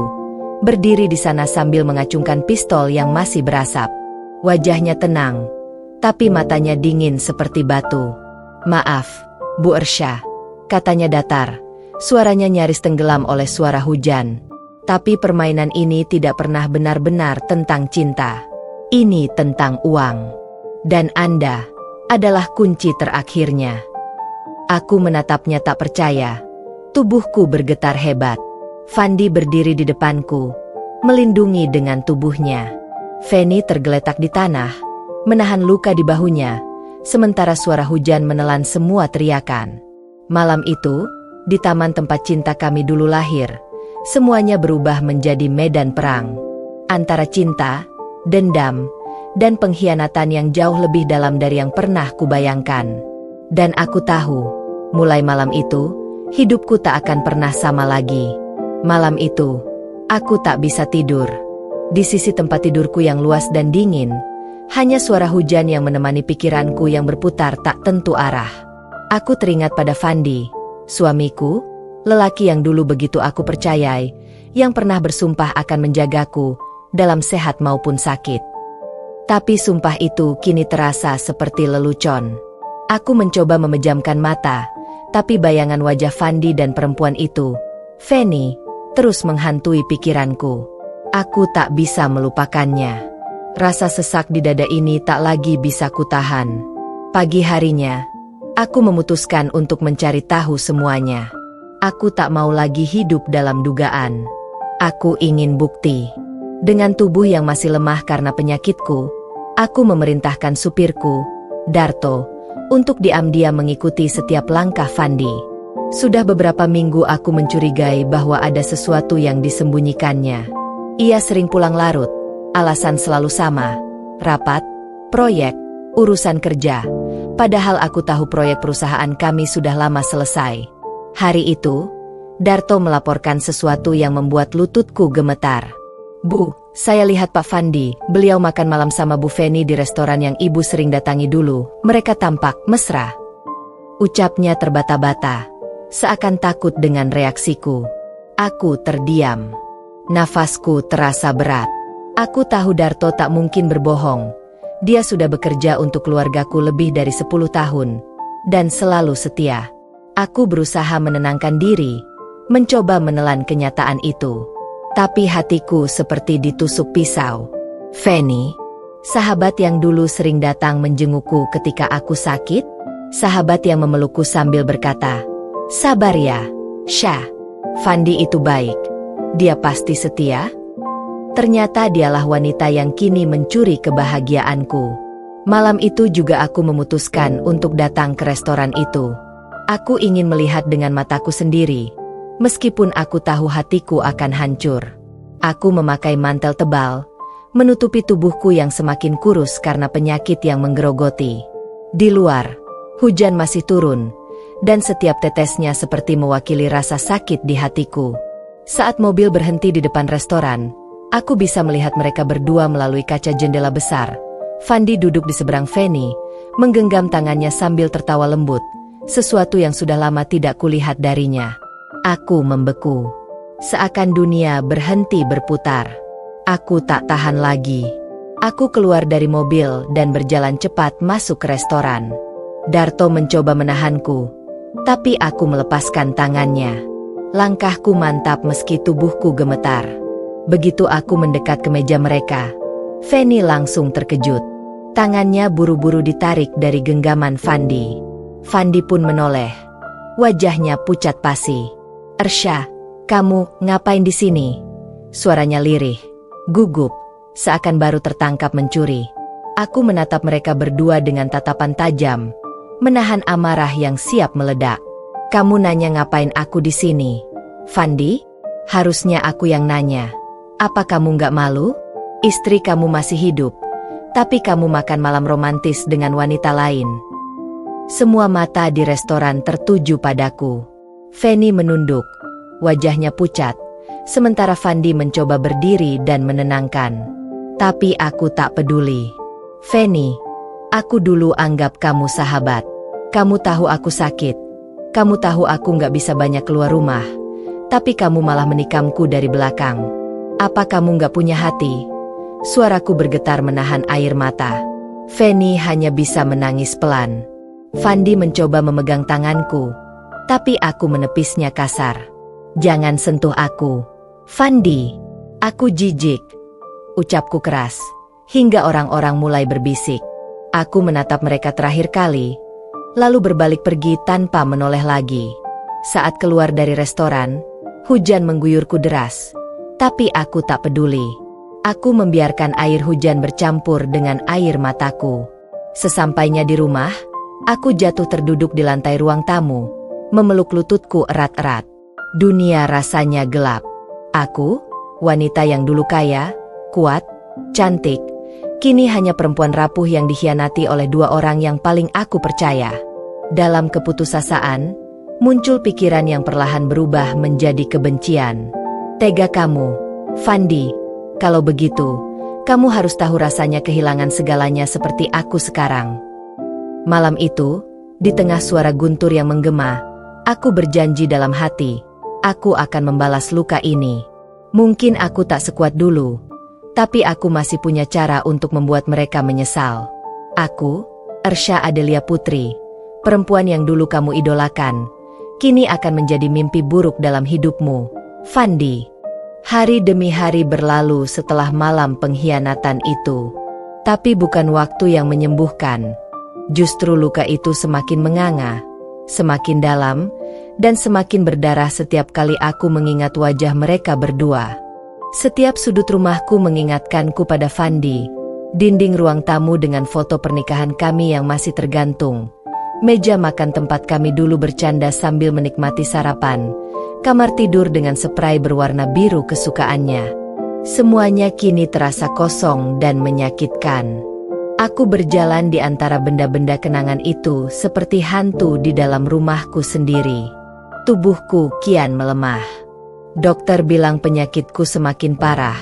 berdiri di sana sambil mengacungkan pistol yang masih berasap. Wajahnya tenang, tapi matanya dingin seperti batu. "Maaf, Bu Ersha," katanya datar. Suaranya nyaris tenggelam oleh suara hujan. Tapi permainan ini tidak pernah benar-benar tentang cinta. Ini tentang uang. Dan Anda adalah kunci terakhirnya. Aku menatapnya tak percaya. Tubuhku bergetar hebat. Fandi berdiri di depanku, melindungi dengan tubuhnya. Feni tergeletak di tanah, menahan luka di bahunya, sementara suara hujan menelan semua teriakan. Malam itu, di taman tempat cinta kami dulu lahir, semuanya berubah menjadi medan perang. Antara cinta, dendam, dan pengkhianatan yang jauh lebih dalam dari yang pernah kubayangkan. Dan aku tahu, mulai malam itu, hidupku tak akan pernah sama lagi. Malam itu, aku tak bisa tidur. Di sisi tempat tidurku yang luas dan dingin, hanya suara hujan yang menemani pikiranku yang berputar tak tentu arah. Aku teringat pada Fandi, suamiku, lelaki yang dulu begitu aku percayai, yang pernah bersumpah akan menjagaku, dalam sehat maupun sakit. Tapi sumpah itu kini terasa seperti lelucon. Aku mencoba memejamkan mata, tapi bayangan wajah Fandi dan perempuan itu, Feni, terus menghantui pikiranku. Aku tak bisa melupakannya. Rasa sesak di dada ini tak lagi bisa kutahan. Pagi harinya, aku memutuskan untuk mencari tahu semuanya. Aku tak mau lagi hidup dalam dugaan. Aku ingin bukti. Dengan tubuh yang masih lemah karena penyakitku, aku memerintahkan supirku, Darto, untuk diam-diam mengikuti setiap langkah Fandi. Sudah beberapa minggu aku mencurigai bahwa ada sesuatu yang disembunyikannya. Ia sering pulang larut, alasan selalu sama, rapat, proyek, urusan kerja. Padahal aku tahu proyek perusahaan kami sudah lama selesai. Hari itu, Darto melaporkan sesuatu yang membuat lututku gemetar. "Bu, saya lihat Pak Fandi, beliau makan malam sama Bu Feni di restoran yang ibu sering datangi dulu. Mereka tampak mesra." Ucapnya terbata-bata, seakan takut dengan reaksiku. Aku terdiam. Nafasku terasa berat. Aku tahu Darto tak mungkin berbohong. Dia sudah bekerja untuk keluargaku lebih dari 10 tahun, dan selalu setia. Aku berusaha menenangkan diri, mencoba menelan kenyataan itu. Tapi hatiku seperti ditusuk pisau. Feni, sahabat yang dulu sering datang menjengukku ketika aku sakit, sahabat yang memelukku sambil berkata, "Sabar ya, Syah. Fandi itu baik. Dia pasti setia." Ternyata dialah wanita yang kini mencuri kebahagiaanku. Malam itu juga aku memutuskan untuk datang ke restoran itu. Aku ingin melihat dengan mataku sendiri. Meskipun aku tahu hatiku akan hancur. Aku memakai mantel tebal, menutupi tubuhku yang semakin kurus karena penyakit yang menggerogoti. Di luar, hujan masih turun, dan setiap tetesnya seperti mewakili rasa sakit di hatiku. Saat mobil berhenti di depan restoran, aku bisa melihat mereka berdua melalui kaca jendela besar. Fandi duduk di seberang Feni, menggenggam tangannya sambil tertawa lembut, sesuatu yang sudah lama tidak kulihat darinya. Aku membeku. Seakan dunia berhenti berputar. Aku tak tahan lagi. Aku keluar dari mobil dan berjalan cepat masuk ke restoran. Darto mencoba menahanku, tapi aku melepaskan tangannya. Langkahku mantap meski tubuhku gemetar. Begitu aku mendekat ke meja mereka, Feni langsung terkejut. Tangannya buru-buru ditarik dari genggaman Fandi. Fandi pun menoleh. Wajahnya pucat pasi. "Ersha, kamu ngapain di sini?" Suaranya lirih, gugup, seakan baru tertangkap mencuri. Aku menatap mereka berdua dengan tatapan tajam, menahan amarah yang siap meledak. "Kamu nanya ngapain aku di sini, Fandi? Harusnya aku yang nanya. Apa kamu nggak malu? Istri kamu masih hidup, tapi kamu makan malam romantis dengan wanita lain." Semua mata di restoran tertuju padaku. Feni menunduk, wajahnya pucat, sementara Fandi mencoba berdiri dan menenangkan. Tapi aku tak peduli. Feni, aku dulu anggap kamu sahabat. Kamu tahu aku sakit. Kamu tahu aku gak bisa banyak keluar rumah. Tapi kamu malah menikamku dari belakang. Apa kamu gak punya hati? Suaraku bergetar menahan air mata. Feni hanya bisa menangis pelan. Fandi mencoba memegang tanganku, tapi aku menepisnya kasar. Jangan sentuh aku, Fandi. Aku jijik. Ucapku keras, hingga orang-orang mulai berbisik. Aku menatap mereka terakhir kali, lalu berbalik pergi tanpa menoleh lagi. Saat keluar dari restoran, hujan mengguyurku deras, tapi aku tak peduli. Aku membiarkan air hujan bercampur dengan air mataku. Sesampainya di rumah, aku jatuh terduduk di lantai ruang tamu, memeluk lututku erat-erat. Dunia rasanya gelap. Aku, wanita yang dulu kaya, kuat, cantik, kini hanya perempuan rapuh yang dikhianati oleh dua orang yang paling aku percaya. Dalam keputusasaan, muncul pikiran yang perlahan berubah menjadi kebencian. Tega kamu, Fandi. Kalau begitu, kamu harus tahu rasanya kehilangan segalanya seperti aku sekarang. Malam itu, di tengah suara guntur yang menggema, aku berjanji dalam hati, aku akan membalas luka ini. Mungkin aku tak sekuat dulu, tapi aku masih punya cara untuk membuat mereka menyesal. Aku, Ersha Adelia Putri, perempuan yang dulu kamu idolakan, kini akan menjadi mimpi buruk dalam hidupmu, Fandi. Hari demi hari berlalu setelah malam pengkhianatan itu. Tapi bukan waktu yang menyembuhkan. Justru luka itu semakin menganga, semakin dalam, dan semakin berdarah setiap kali aku mengingat wajah mereka berdua. Setiap sudut rumahku mengingatkanku pada Fandi. Dinding ruang tamu dengan foto pernikahan kami yang masih tergantung. Meja makan tempat kami dulu bercanda sambil menikmati sarapan. Kamar tidur dengan spray berwarna biru kesukaannya. Semuanya kini terasa kosong dan menyakitkan. Aku berjalan di antara benda-benda kenangan itu seperti hantu di dalam rumahku sendiri. Tubuhku kian melemah. Dokter bilang penyakitku semakin parah.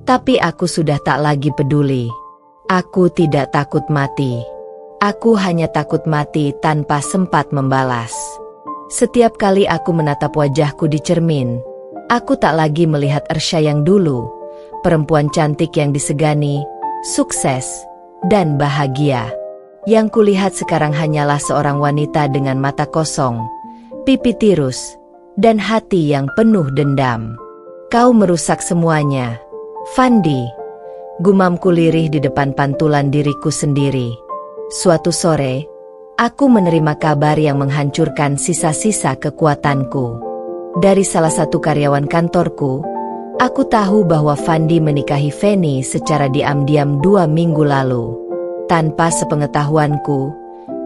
Tapi aku sudah tak lagi peduli. Aku tidak takut mati. Aku hanya takut mati tanpa sempat membalas. Setiap kali aku menatap wajahku di cermin, aku tak lagi melihat Ersha yang dulu, perempuan cantik yang disegani, sukses, dan bahagia. Yang kulihat sekarang hanyalah seorang wanita dengan mata kosong, pipi tirus, dan hati yang penuh dendam. Kau merusak semuanya, Fandi. Gumamku lirih di depan pantulan diriku sendiri. Suatu sore, aku menerima kabar yang menghancurkan sisa-sisa kekuatanku. Dari salah satu karyawan kantorku, aku tahu bahwa Fandi menikahi Feni secara diam-diam 2 minggu lalu. Tanpa sepengetahuanku,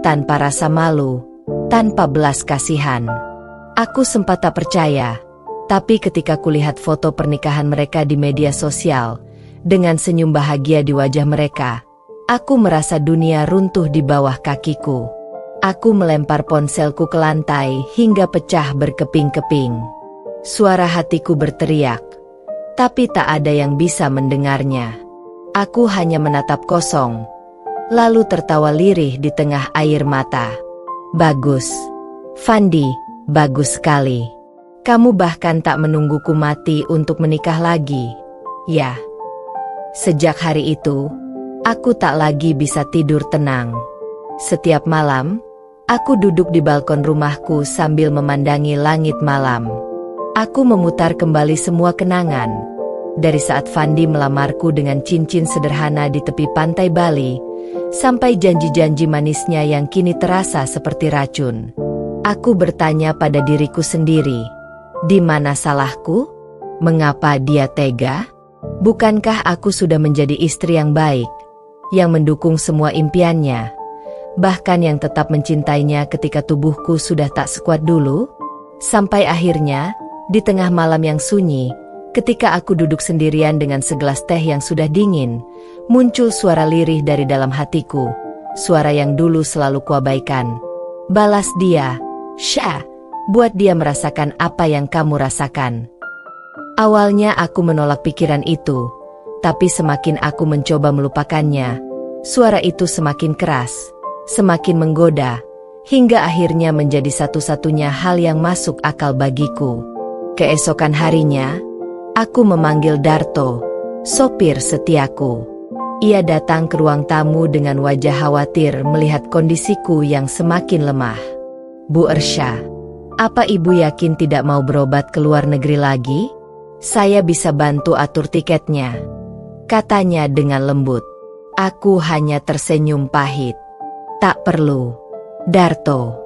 tanpa rasa malu, tanpa belas kasihan. Aku sempat tak percaya, tapi ketika kulihat foto pernikahan mereka di media sosial, dengan senyum bahagia di wajah mereka, aku merasa dunia runtuh di bawah kakiku. Aku melempar ponselku ke lantai hingga pecah berkeping-keping. Suara hatiku berteriak, tapi tak ada yang bisa mendengarnya. Aku hanya menatap kosong, lalu tertawa lirih di tengah air mata. Bagus, Fandi, bagus sekali. Kamu bahkan tak menungguku mati untuk menikah lagi. Ya. Sejak hari itu, aku tak lagi bisa tidur tenang. Setiap malam, aku duduk di balkon rumahku sambil memandangi langit malam. Aku memutar kembali semua kenangan. Dari saat Fandi melamarku dengan cincin sederhana di tepi pantai Bali, sampai janji-janji manisnya yang kini terasa seperti racun. Aku bertanya pada diriku sendiri, di mana salahku? Mengapa dia tega? Bukankah aku sudah menjadi istri yang baik, yang mendukung semua impiannya? Bahkan yang tetap mencintainya ketika tubuhku sudah tak sekuat dulu? Sampai akhirnya, di tengah malam yang sunyi, ketika aku duduk sendirian dengan segelas teh yang sudah dingin, muncul suara lirih dari dalam hatiku, suara yang dulu selalu kuabaikan. Balas dia, Syah, Buat dia merasakan apa yang kamu rasakan. Awalnya aku menolak pikiran itu, tapi semakin aku mencoba melupakannya, suara itu semakin keras, semakin menggoda, hingga akhirnya menjadi satu-satunya hal yang masuk akal bagiku. Keesokan harinya, aku memanggil Darto, sopir setiaku. Ia datang ke ruang tamu dengan wajah khawatir melihat kondisiku yang semakin lemah. Bu Ersha, apa ibu yakin tidak mau berobat ke luar negeri lagi? Saya bisa bantu atur tiketnya, katanya dengan lembut. Aku hanya tersenyum pahit. Tak perlu, Darto.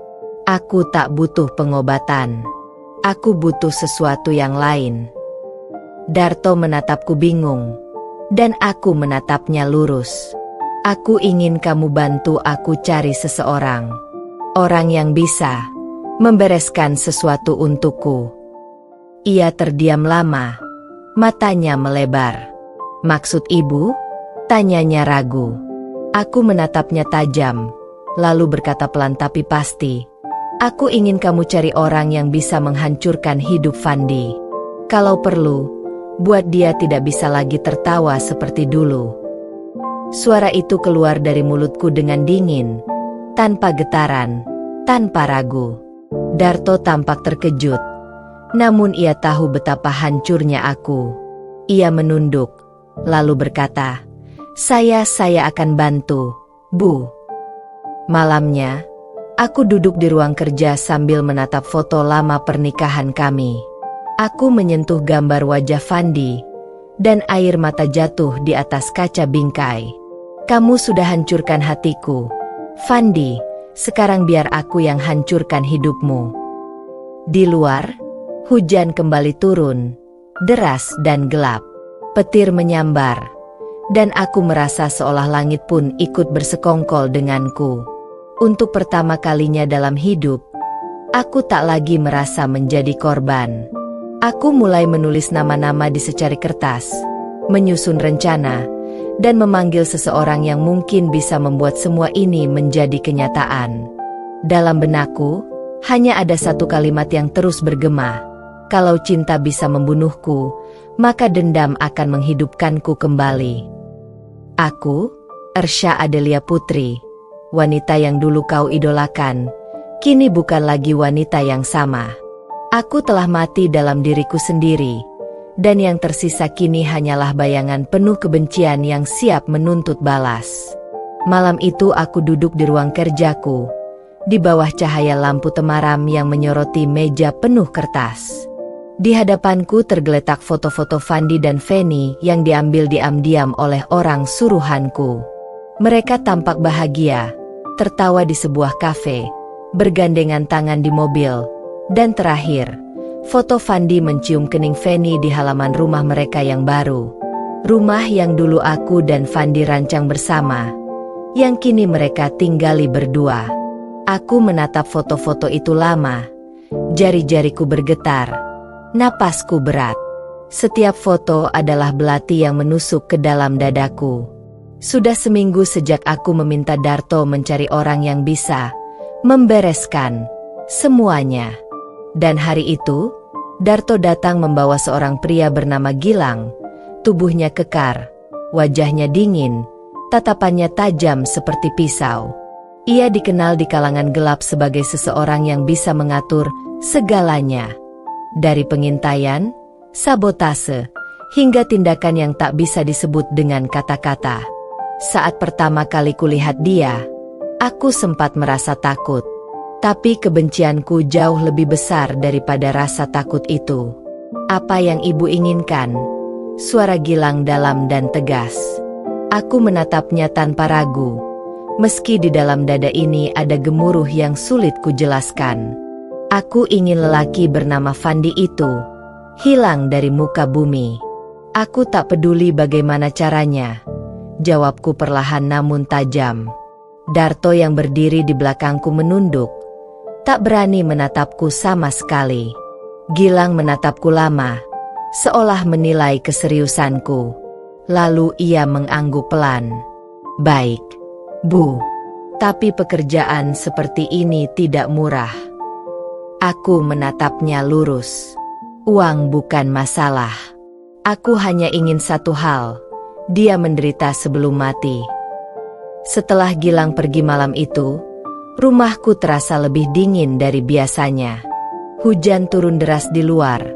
Aku tak butuh pengobatan. Aku butuh sesuatu yang lain. Darto menatapku bingung, dan aku menatapnya lurus. Aku ingin kamu bantu aku cari seseorang. Orang yang bisa membereskan sesuatu untukku. Ia terdiam lama, matanya melebar. Maksud ibu? Tanyanya ragu. Aku menatapnya tajam, lalu berkata pelan tapi pasti. Aku ingin kamu cari orang yang bisa menghancurkan hidup Fandi. Kalau perlu, buat dia tidak bisa lagi tertawa seperti dulu. Suara itu keluar dari mulutku dengan dingin, tanpa getaran, tanpa ragu. Darto tampak terkejut, namun ia tahu betapa hancurnya aku. Ia menunduk, lalu berkata, Saya akan bantu, Bu. Malamnya, aku duduk di ruang kerja sambil menatap foto lama pernikahan kami. Aku menyentuh gambar wajah Fandi, dan air mata jatuh di atas kaca bingkai. Kamu sudah hancurkan hatiku, Fandi, sekarang biar aku yang hancurkan hidupmu. Di luar, hujan kembali turun, deras dan gelap. Petir menyambar, dan aku merasa seolah langit pun ikut bersekongkol denganku. Untuk pertama kalinya dalam hidup, aku tak lagi merasa menjadi korban. Aku mulai menulis nama-nama di secari kertas, menyusun rencana, dan memanggil seseorang yang mungkin bisa membuat semua ini menjadi kenyataan. Dalam benakku, hanya ada satu kalimat yang terus bergema. Kalau cinta bisa membunuhku, maka dendam akan menghidupkanku kembali. Aku, Ersha Adelia Putri, wanita yang dulu kau idolakan, kini bukan lagi wanita yang sama. Aku telah mati dalam diriku sendiri, dan yang tersisa kini hanyalah bayangan penuh kebencian yang siap menuntut balas. Malam itu aku duduk di ruang kerjaku, di bawah cahaya lampu temaram yang menyoroti meja penuh kertas. Di hadapanku tergeletak foto-foto Fandi dan Feni yang diambil diam-diam oleh orang suruhanku. Mereka tampak bahagia, tertawa di sebuah kafe, bergandengan tangan di mobil, dan terakhir, foto Fandi mencium kening Feni di halaman rumah mereka yang baru. Rumah yang dulu aku dan Fandi rancang bersama, yang kini mereka tinggali berdua. Aku menatap foto-foto itu lama, jari-jariku bergetar, napasku berat. Setiap foto adalah belati yang menusuk ke dalam dadaku. Sudah seminggu sejak aku meminta Darto mencari orang yang bisa membereskan semuanya. Dan hari itu, Darto datang membawa seorang pria bernama Gilang. Tubuhnya kekar, wajahnya dingin, tatapannya tajam seperti pisau. Ia dikenal di kalangan gelap sebagai seseorang yang bisa mengatur segalanya. Dari pengintaian, sabotase, hingga tindakan yang tak bisa disebut dengan kata-kata. Saat pertama kali kulihat dia, aku sempat merasa takut. Tapi kebencianku jauh lebih besar daripada rasa takut itu. Apa yang ibu inginkan? Suara Gilang dalam dan tegas. Aku menatapnya tanpa ragu. Meski di dalam dada ini ada gemuruh yang sulit kujelaskan. Aku ingin lelaki bernama Fandi itu hilang dari muka bumi. Aku tak peduli bagaimana caranya. Jawabku perlahan namun tajam. Darto yang berdiri di belakangku menunduk, tak berani menatapku sama sekali. Gilang menatapku lama, seolah menilai keseriusanku. Lalu ia mengangguk pelan. Baik, Bu. Tapi pekerjaan seperti ini tidak murah. Aku menatapnya lurus. Uang bukan masalah. Aku hanya ingin satu hal, dia menderita sebelum mati. Setelah Gilang pergi malam itu, rumahku terasa lebih dingin dari biasanya. Hujan turun deras di luar,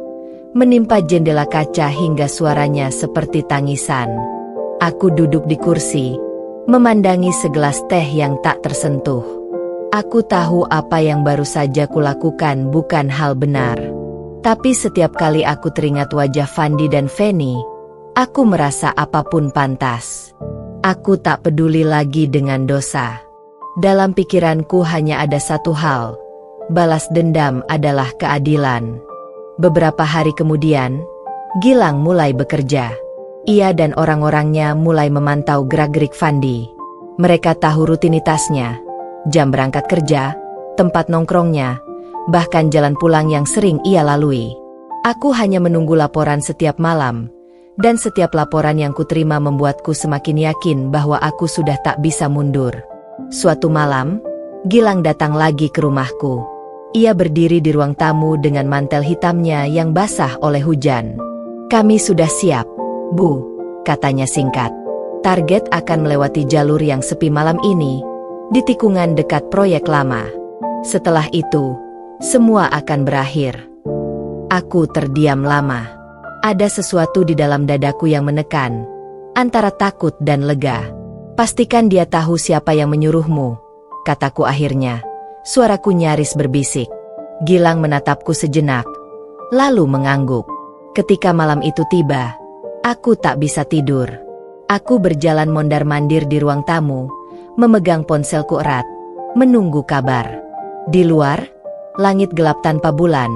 menimpa jendela kaca hingga suaranya seperti tangisan. Aku duduk di kursi, memandangi segelas teh yang tak tersentuh. Aku tahu apa yang baru saja kulakukan bukan hal benar. Tapi setiap kali aku teringat wajah Fandi dan Feni, aku merasa apapun pantas. Aku tak peduli lagi dengan dosa. Dalam pikiranku hanya ada satu hal, balas dendam adalah keadilan. Beberapa hari kemudian, Gilang mulai bekerja. Ia dan orang-orangnya mulai memantau gerak-gerik Fandi. Mereka tahu rutinitasnya, jam berangkat kerja, tempat nongkrongnya, bahkan jalan pulang yang sering ia lalui. Aku hanya menunggu laporan setiap malam, dan setiap laporan yang kuterima membuatku semakin yakin bahwa aku sudah tak bisa mundur. Suatu malam, Gilang datang lagi ke rumahku. Ia berdiri di ruang tamu dengan mantel hitamnya yang basah oleh hujan. "Kami sudah siap, Bu," katanya singkat. "Target akan melewati jalur yang sepi malam ini, di tikungan dekat proyek lama. Setelah itu, semua akan berakhir." Aku terdiam lama. Ada sesuatu di dalam dadaku yang menekan, antara takut dan lega. "Pastikan dia tahu siapa yang menyuruhmu," kataku akhirnya. Suaraku nyaris berbisik. Gilang menatapku sejenak, lalu mengangguk. Ketika malam itu tiba, aku tak bisa tidur. Aku berjalan mondar-mandir di ruang tamu, memegang ponselku erat, menunggu kabar. Di luar, langit gelap tanpa bulan,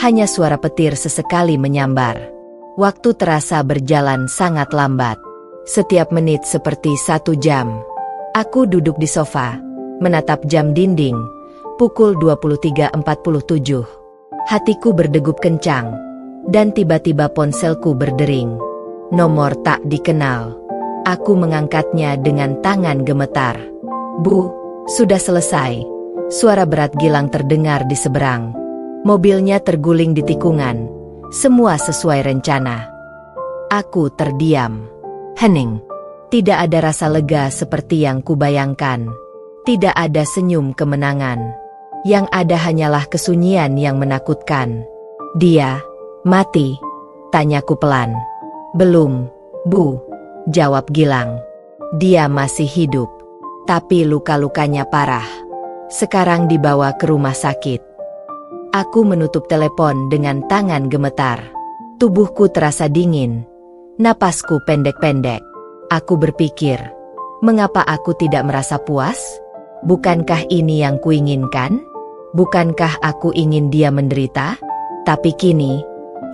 hanya suara petir sesekali menyambar. Waktu terasa berjalan sangat lambat. Setiap menit seperti 1 jam. Aku duduk di sofa, menatap jam dinding, pukul 23.47. Hatiku berdegup kencang, dan tiba-tiba ponselku berdering. Nomor tak dikenal. Aku mengangkatnya dengan tangan gemetar. "Bu, sudah selesai." Suara berat Gilang terdengar di seberang. Mobilnya terguling di tikungan. Semua sesuai rencana. Aku terdiam. Hening. Tidak ada rasa lega seperti yang kubayangkan. Tidak ada senyum kemenangan. Yang ada hanyalah kesunyian yang menakutkan. "Dia mati?" tanyaku pelan. "Belum, Bu," jawab Gilang. "Dia masih hidup. Tapi luka-lukanya parah. Sekarang dibawa ke rumah sakit." Aku menutup telepon dengan tangan gemetar. Tubuhku terasa dingin. Napasku pendek-pendek. Aku berpikir, mengapa aku tidak merasa puas? Bukankah ini yang kuinginkan? Bukankah aku ingin dia menderita? Tapi kini,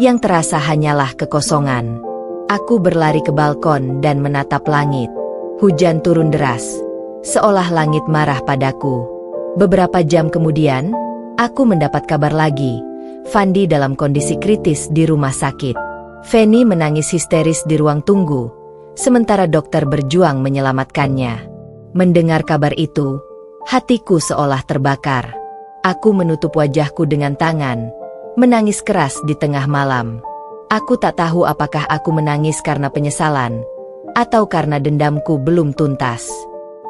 yang terasa hanyalah kekosongan. Aku berlari ke balkon dan menatap langit. Hujan turun deras, seolah langit marah padaku. Beberapa jam kemudian, aku mendapat kabar lagi. Fandi dalam kondisi kritis di rumah sakit. Feni menangis histeris di ruang tunggu, sementara dokter berjuang menyelamatkannya. Mendengar kabar itu, hatiku seolah terbakar. Aku menutup wajahku dengan tangan, menangis keras di tengah malam. Aku tak tahu apakah aku menangis karena penyesalan, atau karena dendamku belum tuntas.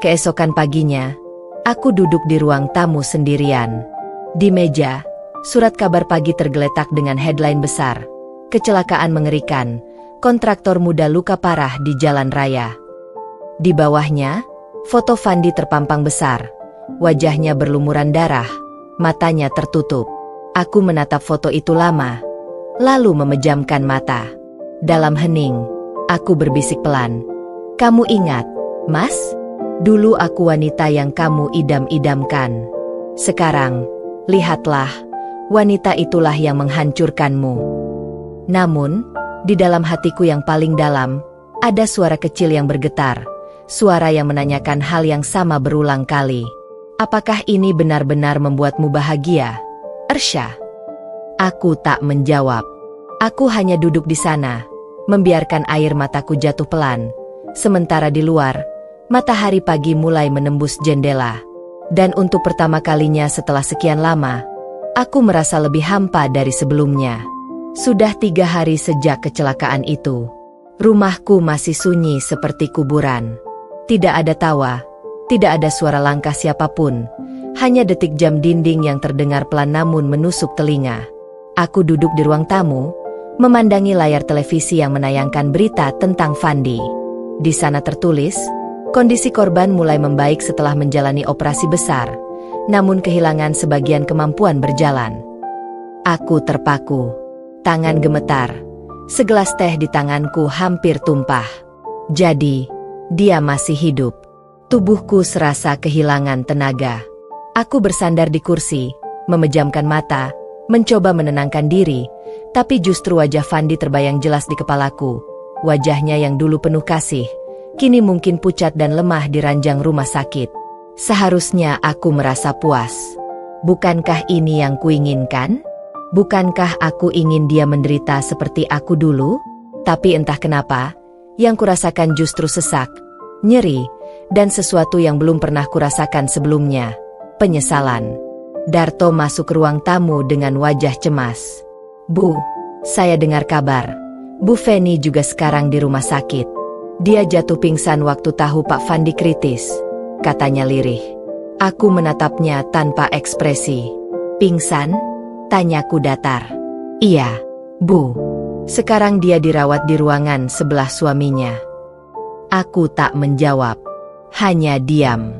Keesokan paginya, aku duduk di ruang tamu sendirian. Di meja, surat kabar pagi tergeletak dengan headline besar. "Kecelakaan mengerikan, kontraktor muda luka parah di jalan raya." Di bawahnya, foto Fandi terpampang besar. Wajahnya berlumuran darah, matanya tertutup. Aku menatap foto itu lama, lalu memejamkan mata. Dalam hening, aku berbisik pelan. "Kamu ingat, Mas? Dulu aku wanita yang kamu idam-idamkan. Sekarang, lihatlah, wanita itulah yang menghancurkanmu." Namun, di dalam hatiku yang paling dalam, ada suara kecil yang bergetar, suara yang menanyakan hal yang sama berulang kali. "Apakah ini benar-benar membuatmu bahagia, Ersha?" Aku tak menjawab. Aku hanya duduk di sana, membiarkan air mataku jatuh pelan. Sementara di luar, matahari pagi mulai menembus jendela. Dan untuk pertama kalinya setelah sekian lama, Aku merasa lebih hampa dari sebelumnya. Sudah 3 hari sejak kecelakaan itu. Rumahku masih sunyi seperti kuburan. Tidak ada tawa, tidak ada suara langkah siapapun. Hanya detik jam dinding yang terdengar pelan namun menusuk telinga. Aku duduk di ruang tamu, memandangi layar televisi yang menayangkan berita tentang Fandi. Di sana tertulis, kondisi korban mulai membaik setelah menjalani operasi besar, namun kehilangan sebagian kemampuan berjalan. Aku terpaku. Tangan gemetar. Segelas teh di tanganku hampir tumpah. Jadi, dia masih hidup. Tubuhku serasa kehilangan tenaga. Aku bersandar di kursi, memejamkan mata, mencoba menenangkan diri, tapi justru wajah Fandi terbayang jelas di kepalaku. Wajahnya yang dulu penuh kasih, kini mungkin pucat dan lemah di ranjang rumah sakit. Seharusnya aku merasa puas. Bukankah ini yang kuinginkan? Bukankah aku ingin dia menderita seperti aku dulu? Tapi entah kenapa, yang kurasakan justru sesak, nyeri, dan sesuatu yang belum pernah kurasakan sebelumnya. Penyesalan. Darto masuk ke ruang tamu dengan wajah cemas. Bu, saya dengar kabar. Bu Feni juga sekarang di rumah sakit. Dia jatuh pingsan waktu tahu Pak Fandi kritis, katanya lirih. Aku menatapnya tanpa ekspresi. Pingsan? Tanyaku datar. Iya, Bu. Sekarang dia dirawat di ruangan sebelah suaminya. Aku tak menjawab. Hanya diam.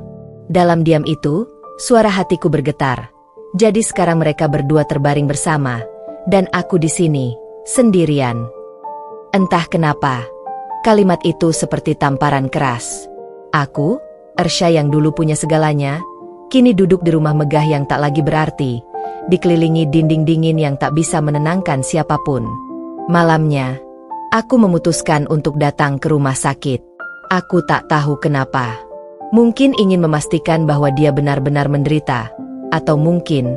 Dalam diam itu, suara hatiku bergetar. Jadi sekarang mereka berdua terbaring bersama, dan aku di sini, sendirian. Entah kenapa, kalimat itu seperti tamparan keras. Aku, Ersha yang dulu punya segalanya, kini duduk di rumah megah yang tak lagi berarti, dikelilingi dinding dingin yang tak bisa menenangkan siapapun. Malamnya, aku memutuskan untuk datang ke rumah sakit. Aku tak tahu kenapa. Mungkin ingin memastikan bahwa dia benar-benar menderita, atau mungkin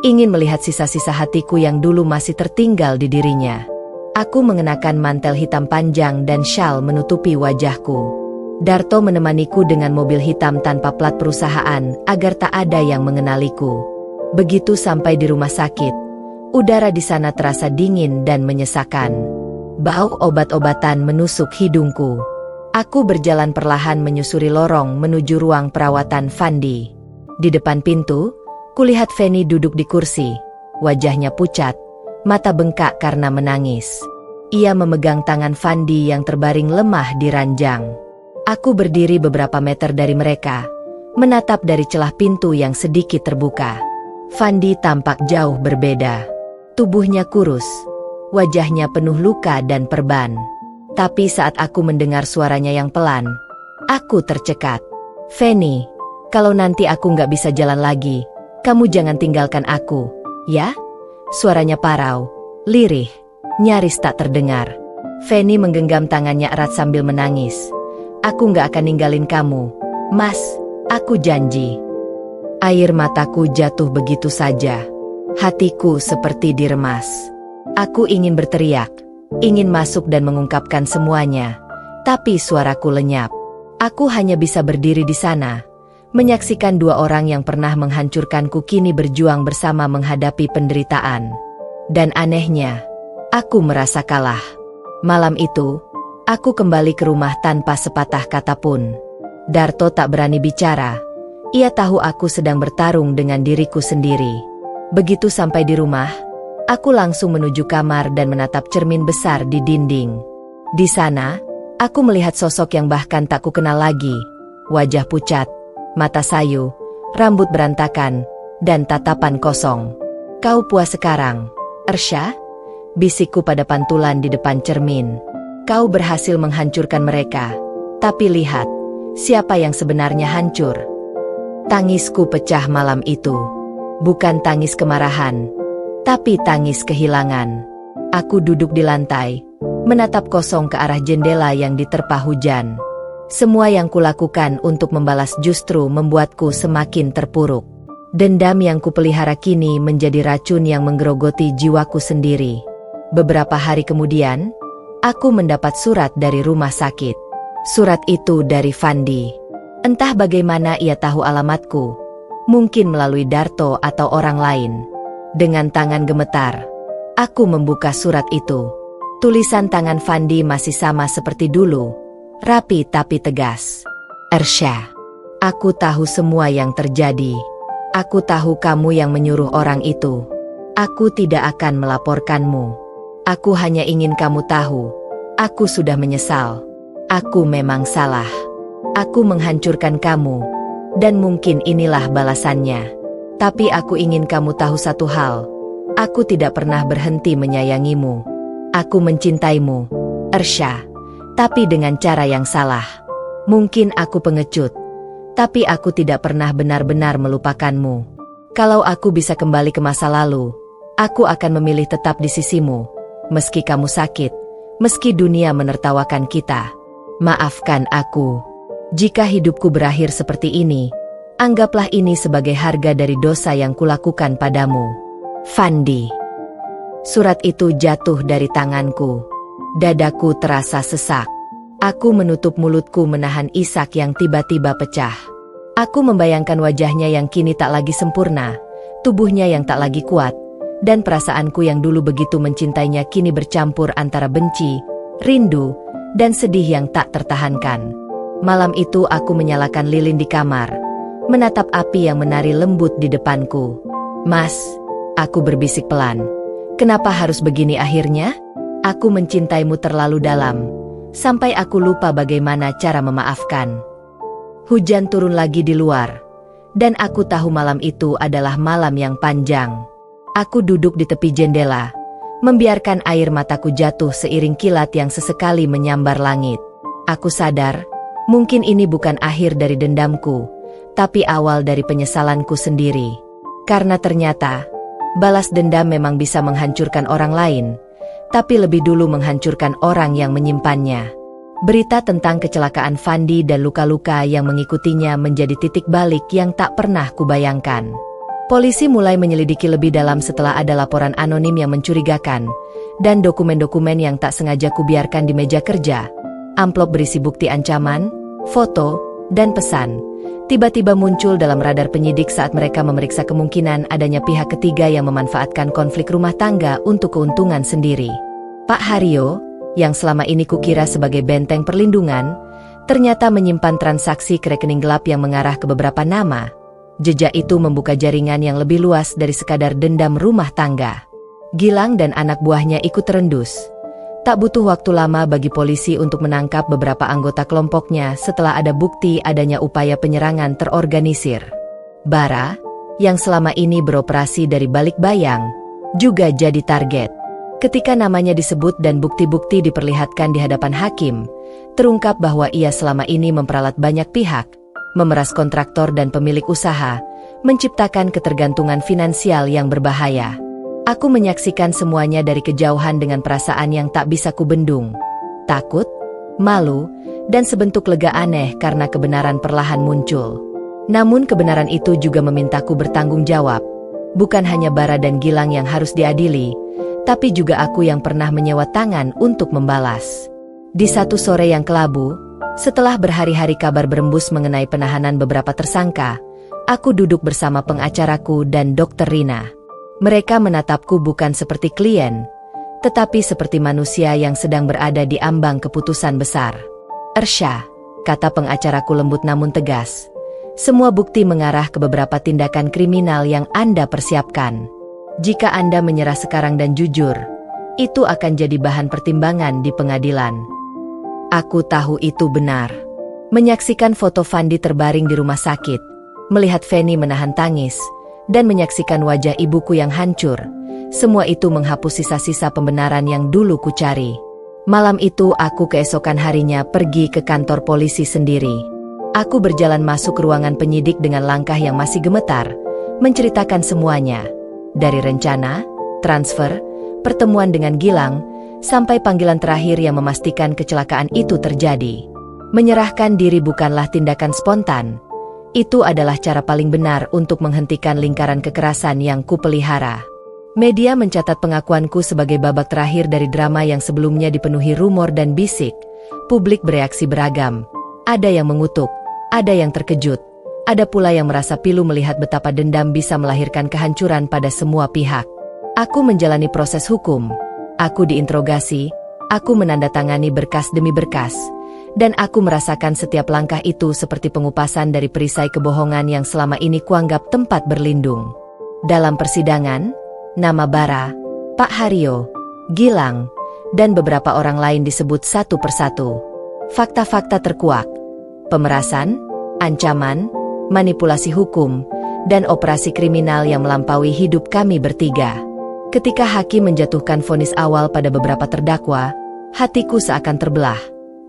ingin melihat sisa-sisa hatiku yang dulu masih tertinggal di dirinya. Aku mengenakan mantel hitam panjang dan syal menutupi wajahku. Darto menemaniku dengan mobil hitam tanpa plat perusahaan agar tak ada yang mengenaliku. Begitu sampai di rumah sakit, udara di sana terasa dingin dan menyesakan. Bau obat-obatan menusuk hidungku. Aku berjalan perlahan menyusuri lorong menuju ruang perawatan Fandi. Di depan pintu, kulihat Feni duduk di kursi. Wajahnya pucat, mata bengkak karena menangis. Ia memegang tangan Fandi yang terbaring lemah di ranjang. Aku berdiri beberapa meter dari mereka, menatap dari celah pintu yang sedikit terbuka. Fandi tampak jauh berbeda. Tubuhnya kurus, wajahnya penuh luka dan perban. Tapi saat aku mendengar suaranya yang pelan, aku tercekat. Feni, kalau nanti aku nggak bisa jalan lagi, kamu jangan tinggalkan aku, ya? Suaranya parau, lirih, nyaris tak terdengar. Feni menggenggam tangannya erat sambil menangis. Aku nggak akan ninggalin kamu, Mas, aku janji. Air mataku jatuh begitu saja. Hatiku seperti diremas. Aku ingin berteriak, ingin masuk dan mengungkapkan semuanya, tapi suaraku lenyap. Aku hanya bisa berdiri di sana, menyaksikan dua orang yang pernah menghancurkanku kini berjuang bersama menghadapi penderitaan. Dan anehnya, aku merasa kalah. Malam itu, aku kembali ke rumah tanpa sepatah kata pun. Darto tak berani bicara. Ia tahu aku sedang bertarung dengan diriku sendiri. Begitu sampai di rumah, aku langsung menuju kamar dan menatap cermin besar di dinding. Di sana, aku melihat sosok yang bahkan tak kukenal lagi. Wajah pucat, mata sayu, rambut berantakan, dan tatapan kosong. Kau puas sekarang, Ersha? Bisikku pada pantulan di depan cermin. Kau berhasil menghancurkan mereka. Tapi lihat, siapa yang sebenarnya hancur? Tangisku pecah malam itu. Bukan tangis kemarahan, tapi tangis kehilangan. Aku duduk di lantai, menatap kosong ke arah jendela yang diterpa hujan. Semua yang kulakukan untuk membalas justru membuatku semakin terpuruk. Dendam yang kupelihara kini menjadi racun yang menggerogoti jiwaku sendiri. Beberapa hari kemudian, aku mendapat surat dari rumah sakit. Surat itu dari Fandi. Entah bagaimana ia tahu alamatku. Mungkin melalui Darto atau orang lain. Dengan tangan gemetar, aku membuka surat itu. Tulisan tangan Fandi masih sama seperti dulu, rapi tapi tegas. Ersya, aku tahu semua yang terjadi. Aku tahu kamu yang menyuruh orang itu. Aku tidak akan melaporkanmu. Aku hanya ingin kamu tahu, aku sudah menyesal. Aku memang salah. Aku menghancurkan kamu, dan mungkin inilah balasannya. Tapi aku ingin kamu tahu satu hal. Aku tidak pernah berhenti menyayangimu. Aku mencintaimu, Ersya, tapi dengan cara yang salah. Mungkin aku pengecut, tapi aku tidak pernah benar-benar melupakanmu. Kalau aku bisa kembali ke masa lalu, aku akan memilih tetap di sisimu. Meski kamu sakit, meski dunia menertawakan kita. Maafkan aku. Jika hidupku berakhir seperti ini, anggaplah ini sebagai harga dari dosa yang kulakukan padamu. Fandi. Surat itu jatuh dari tanganku. Dadaku terasa sesak. Aku menutup mulutku menahan isak yang tiba-tiba pecah. Aku membayangkan wajahnya yang kini tak lagi sempurna, tubuhnya yang tak lagi kuat, dan perasaanku yang dulu begitu mencintainya kini bercampur antara benci, rindu, dan sedih yang tak tertahankan. Malam itu aku menyalakan lilin di kamar, menatap api yang menari lembut di depanku. Mas, aku berbisik pelan. Kenapa harus begini akhirnya? Aku mencintaimu terlalu dalam, sampai aku lupa bagaimana cara memaafkan. Hujan turun lagi di luar, dan aku tahu malam itu adalah malam yang panjang. Aku duduk di tepi jendela, membiarkan air mataku jatuh seiring kilat yang sesekali menyambar langit. Aku sadar, mungkin ini bukan akhir dari dendamku, tapi awal dari penyesalanku sendiri. Karena ternyata, balas dendam memang bisa menghancurkan orang lain, tapi lebih dulu menghancurkan orang yang menyimpannya. Berita tentang kecelakaan Fandi dan luka-luka yang mengikutinya menjadi titik balik yang tak pernah kubayangkan. Polisi mulai menyelidiki lebih dalam setelah ada laporan anonim yang mencurigakan, dan dokumen-dokumen yang tak sengaja kubiarkan di meja kerja. Amplop berisi bukti ancaman, foto, dan pesan tiba-tiba muncul dalam radar penyidik saat mereka memeriksa kemungkinan adanya pihak ketiga yang memanfaatkan konflik rumah tangga untuk keuntungan sendiri. Pak Haryo, yang selama ini kukira sebagai benteng perlindungan, ternyata menyimpan transaksi ke rekening gelap yang mengarah ke beberapa nama. Jejak itu membuka jaringan yang lebih luas dari sekadar dendam rumah tangga. Gilang dan anak buahnya ikut terendus. Tak butuh waktu lama bagi polisi untuk menangkap beberapa anggota kelompoknya setelah ada bukti adanya upaya penyerangan terorganisir. Bara, yang selama ini beroperasi dari balik bayang, juga jadi target. Ketika namanya disebut dan bukti-bukti diperlihatkan di hadapan hakim, terungkap bahwa ia selama ini memperalat banyak pihak, memeras kontraktor dan pemilik usaha, menciptakan ketergantungan finansial yang berbahaya. Aku menyaksikan semuanya dari kejauhan dengan perasaan yang tak bisa kubendung. Takut, malu, dan sebentuk lega aneh karena kebenaran perlahan muncul. Namun kebenaran itu juga memintaku bertanggung jawab. Bukan hanya Bara dan Gilang yang harus diadili, tapi juga aku yang pernah menyewa tangan untuk membalas. Di satu sore yang kelabu, setelah berhari-hari kabar berembus mengenai penahanan beberapa tersangka, aku duduk bersama pengacaraku dan Dr. Rina. Mereka menatapku bukan seperti klien, tetapi seperti manusia yang sedang berada di ambang keputusan besar. Ersya, kata pengacaraku lembut namun tegas, semua bukti mengarah ke beberapa tindakan kriminal yang Anda persiapkan. Jika Anda menyerah sekarang dan jujur, itu akan jadi bahan pertimbangan di pengadilan. Aku tahu itu benar. Menyaksikan foto Fandi terbaring di rumah sakit, melihat Feni menahan tangis, dan menyaksikan wajah ibuku yang hancur, semua itu menghapus sisa-sisa pembenaran yang dulu kucari. Malam itu aku keesokan harinya pergi ke kantor polisi sendiri. Aku berjalan masuk ke ruangan penyidik dengan langkah yang masih gemetar, menceritakan semuanya. Dari rencana, transfer, pertemuan dengan Gilang, sampai panggilan terakhir yang memastikan kecelakaan itu terjadi. Menyerahkan diri bukanlah tindakan spontan. Itu adalah cara paling benar untuk menghentikan lingkaran kekerasan yang kupelihara. Media mencatat pengakuanku sebagai babak terakhir dari drama yang sebelumnya dipenuhi rumor dan bisik. Publik bereaksi beragam. Ada yang mengutuk, ada yang terkejut, Ada pula yang merasa pilu melihat betapa dendam bisa melahirkan kehancuran pada semua pihak. Aku menjalani proses hukum. Aku diinterogasi, aku menandatangani berkas demi berkas, dan aku merasakan setiap langkah itu seperti pengupasan dari perisai kebohongan yang selama ini kuanggap tempat berlindung. Dalam persidangan, nama Bara, Pak Haryo, Gilang, dan beberapa orang lain disebut satu persatu. Fakta-fakta terkuak, pemerasan, ancaman, manipulasi hukum, dan operasi kriminal yang melampaui hidup kami bertiga. Ketika hakim menjatuhkan vonis awal pada beberapa terdakwa, hatiku seakan terbelah.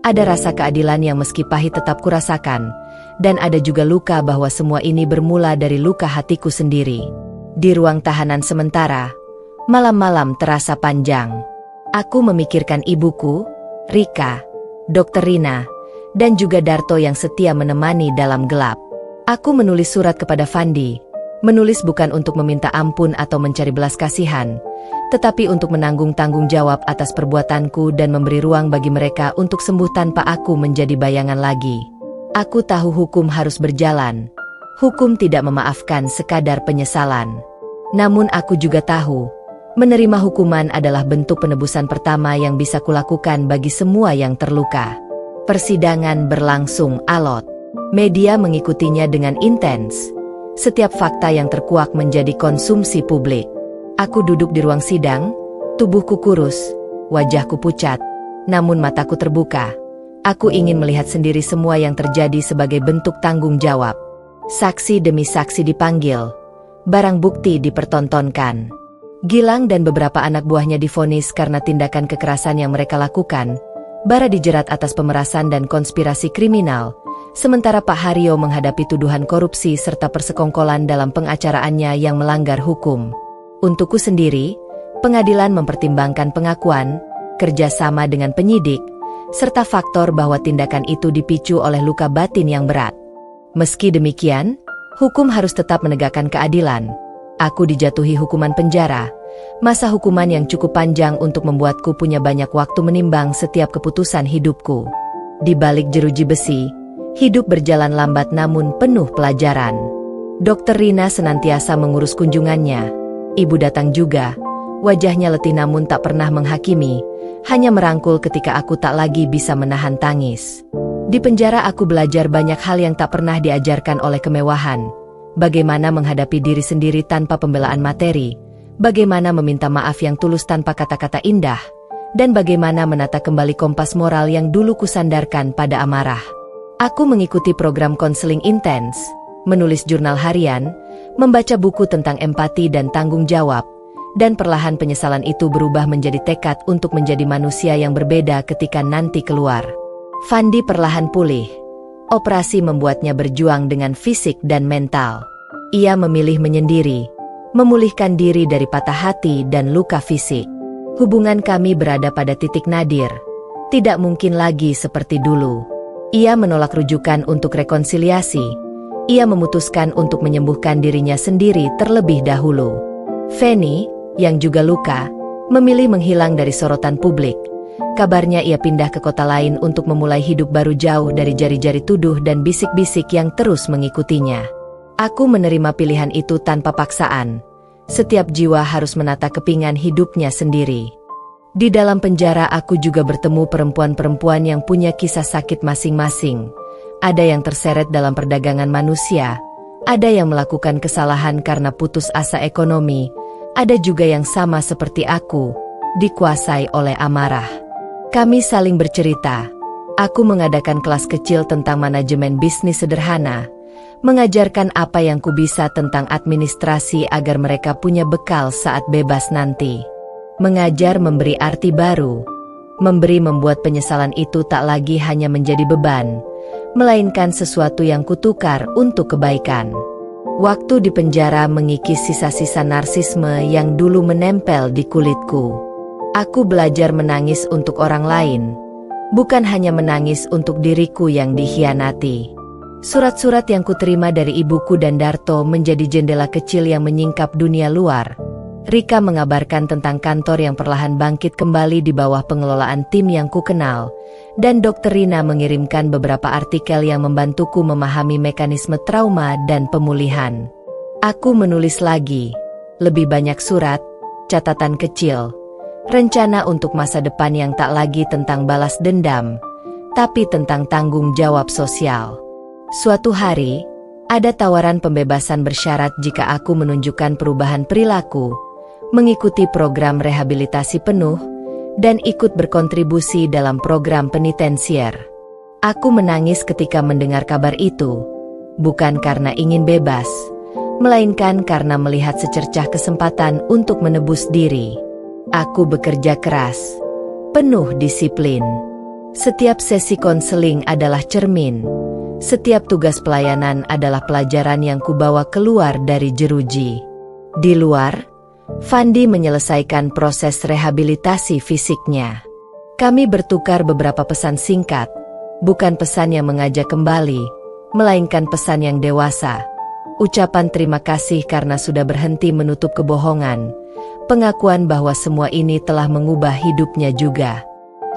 Ada rasa keadilan yang meski pahit tetap kurasakan, dan ada juga luka bahwa semua ini bermula dari luka hatiku sendiri. Di ruang tahanan sementara, malam-malam terasa panjang. Aku memikirkan ibuku, Rika, Dr. Rina, dan juga Darto yang setia menemani dalam gelap. Aku menulis surat kepada Fandi, menulis bukan untuk meminta ampun atau mencari belas kasihan, tetapi untuk menanggung tanggung jawab atas perbuatanku dan memberi ruang bagi mereka untuk sembuh tanpa aku menjadi bayangan lagi. Aku tahu hukum harus berjalan. Hukum tidak memaafkan sekadar penyesalan. Namun aku juga tahu, menerima hukuman adalah bentuk penebusan pertama yang bisa kulakukan bagi semua yang terluka. Persidangan berlangsung alot. Media mengikutinya dengan intens. Setiap fakta yang terkuak menjadi konsumsi publik. Aku duduk di ruang sidang, tubuhku kurus, wajahku pucat, namun mataku terbuka. Aku ingin melihat sendiri semua yang terjadi sebagai bentuk tanggung jawab. Saksi demi saksi dipanggil, barang bukti dipertontonkan. Gilang dan beberapa anak buahnya divonis karena tindakan kekerasan yang mereka lakukan. Bara dijerat atas pemerasan dan konspirasi kriminal, sementara Pak Haryo menghadapi tuduhan korupsi serta persekongkolan dalam pengacaraannya yang melanggar hukum. Untukku sendiri, pengadilan mempertimbangkan pengakuan, kerjasama dengan penyidik, serta faktor bahwa tindakan itu dipicu oleh luka batin yang berat. Meski demikian, hukum harus tetap menegakkan keadilan. Aku dijatuhi hukuman penjara, masa hukuman yang cukup panjang untuk membuatku punya banyak waktu menimbang setiap keputusan hidupku. Di balik jeruji besi, hidup berjalan lambat namun penuh pelajaran. Dr. Rina senantiasa mengurus kunjungannya. Ibu datang juga, wajahnya letih namun tak pernah menghakimi, hanya merangkul ketika aku tak lagi bisa menahan tangis. Di penjara aku belajar banyak hal yang tak pernah diajarkan oleh kemewahan. Bagaimana menghadapi diri sendiri tanpa pembelaan materi, bagaimana meminta maaf yang tulus tanpa kata-kata indah, dan bagaimana menata kembali kompas moral yang dulu kusandarkan pada amarah. Aku mengikuti program konseling intens, menulis jurnal harian, membaca buku tentang empati dan tanggung jawab, dan perlahan penyesalan itu berubah menjadi tekad untuk menjadi manusia yang berbeda ketika nanti keluar. Fandi perlahan pulih. Operasi membuatnya berjuang dengan fisik dan mental. Ia memilih menyendiri, memulihkan diri dari patah hati dan luka fisik. Hubungan kami berada pada titik nadir. Tidak mungkin lagi seperti dulu. Ia menolak rujukan untuk rekonsiliasi. Ia memutuskan untuk menyembuhkan dirinya sendiri terlebih dahulu. Feni, yang juga luka, memilih menghilang dari sorotan publik. Kabarnya ia pindah ke kota lain untuk memulai hidup baru jauh dari jari-jari tuduh dan bisik-bisik yang terus mengikutinya. Aku menerima pilihan itu tanpa paksaan. Setiap jiwa harus menata kepingan hidupnya sendiri. Di dalam penjara aku juga bertemu perempuan-perempuan yang punya kisah sakit masing-masing. Ada yang terseret dalam perdagangan manusia, ada yang melakukan kesalahan karena putus asa ekonomi, ada juga yang sama seperti aku, dikuasai oleh amarah. Kami saling bercerita. Aku mengadakan kelas kecil tentang manajemen bisnis sederhana, mengajarkan apa yang kubisa tentang administrasi agar mereka punya bekal saat bebas nanti. Mengajar memberi arti baru. Memberi membuat penyesalan itu tak lagi hanya menjadi beban, melainkan sesuatu yang kutukar untuk kebaikan. Waktu di penjara mengikis sisa-sisa narsisme yang dulu menempel di kulitku. Aku belajar menangis untuk orang lain, bukan hanya menangis untuk diriku yang dikhianati. Surat-surat yang kuterima dari ibuku dan Darto menjadi jendela kecil yang menyingkap dunia luar. Rika mengabarkan tentang kantor yang perlahan bangkit kembali di bawah pengelolaan tim yang kukenal, dan Dr. Rina mengirimkan beberapa artikel yang membantuku memahami mekanisme trauma dan pemulihan. Aku menulis lagi, lebih banyak surat, catatan kecil, rencana untuk masa depan yang tak lagi tentang balas dendam, tapi tentang tanggung jawab sosial. Suatu hari, ada tawaran pembebasan bersyarat jika aku menunjukkan perubahan perilaku, mengikuti program rehabilitasi penuh, dan ikut berkontribusi dalam program penitensier. Aku menangis ketika mendengar kabar itu, bukan karena ingin bebas, melainkan karena melihat secercah kesempatan untuk menebus diri. Aku bekerja keras, penuh disiplin. Setiap sesi konseling adalah cermin. Setiap tugas pelayanan adalah pelajaran yang kubawa keluar dari jeruji. Di luar, Fandi menyelesaikan proses rehabilitasi fisiknya. Kami bertukar beberapa pesan singkat, bukan pesan yang mengajak kembali, melainkan pesan yang dewasa. Ucapan terima kasih karena sudah berhenti menutup kebohongan, pengakuan bahwa semua ini telah mengubah hidupnya juga.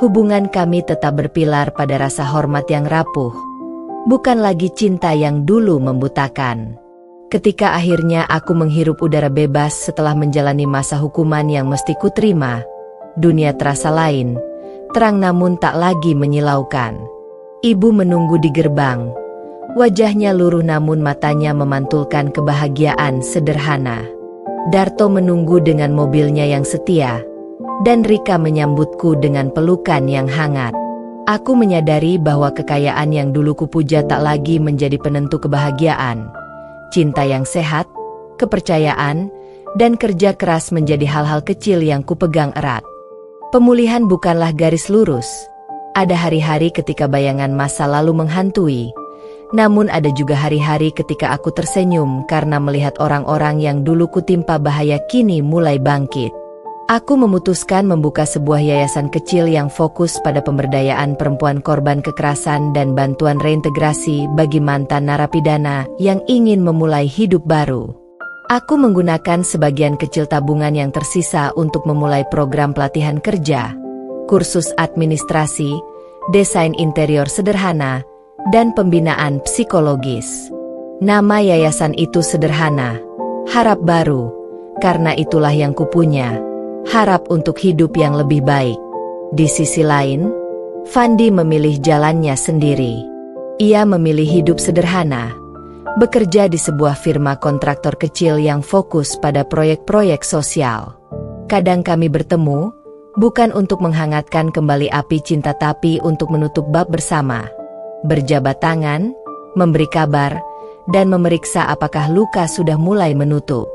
Hubungan kami tetap berpilar pada rasa hormat yang rapuh, bukan lagi cinta yang dulu membutakan. Ketika akhirnya aku menghirup udara bebas setelah menjalani masa hukuman yang mesti kuterima, dunia terasa lain, terang namun tak lagi menyilaukan. Ibu menunggu di gerbang. Wajahnya luruh namun matanya memantulkan kebahagiaan sederhana. Darto menunggu dengan mobilnya yang setia, dan Rika menyambutku dengan pelukan yang hangat. Aku menyadari bahwa kekayaan yang dulu kupuja tak lagi menjadi penentu kebahagiaan. Cinta yang sehat, kepercayaan, dan kerja keras menjadi hal-hal kecil yang kupegang erat. Pemulihan bukanlah garis lurus. Ada hari-hari ketika bayangan masa lalu menghantui, namun ada juga hari-hari ketika aku tersenyum karena melihat orang-orang yang dulu kutimpa bahaya kini mulai bangkit. Aku memutuskan membuka sebuah yayasan kecil yang fokus pada pemberdayaan perempuan korban kekerasan dan bantuan reintegrasi bagi mantan narapidana yang ingin memulai hidup baru. Aku menggunakan sebagian kecil tabungan yang tersisa untuk memulai program pelatihan kerja, kursus administrasi, desain interior sederhana, dan pembinaan psikologis. Nama yayasan itu sederhana, Harap Baru, karena itulah yang kupunya. Harap untuk hidup yang lebih baik. Di sisi lain, Fandi memilih jalannya sendiri. Ia memilih hidup sederhana, bekerja di sebuah firma kontraktor kecil yang fokus pada proyek-proyek sosial. Kadang kami bertemu, bukan untuk menghangatkan kembali api cinta tapi untuk menutup bab bersama. Berjabat tangan, memberi kabar, dan memeriksa apakah luka sudah mulai menutup.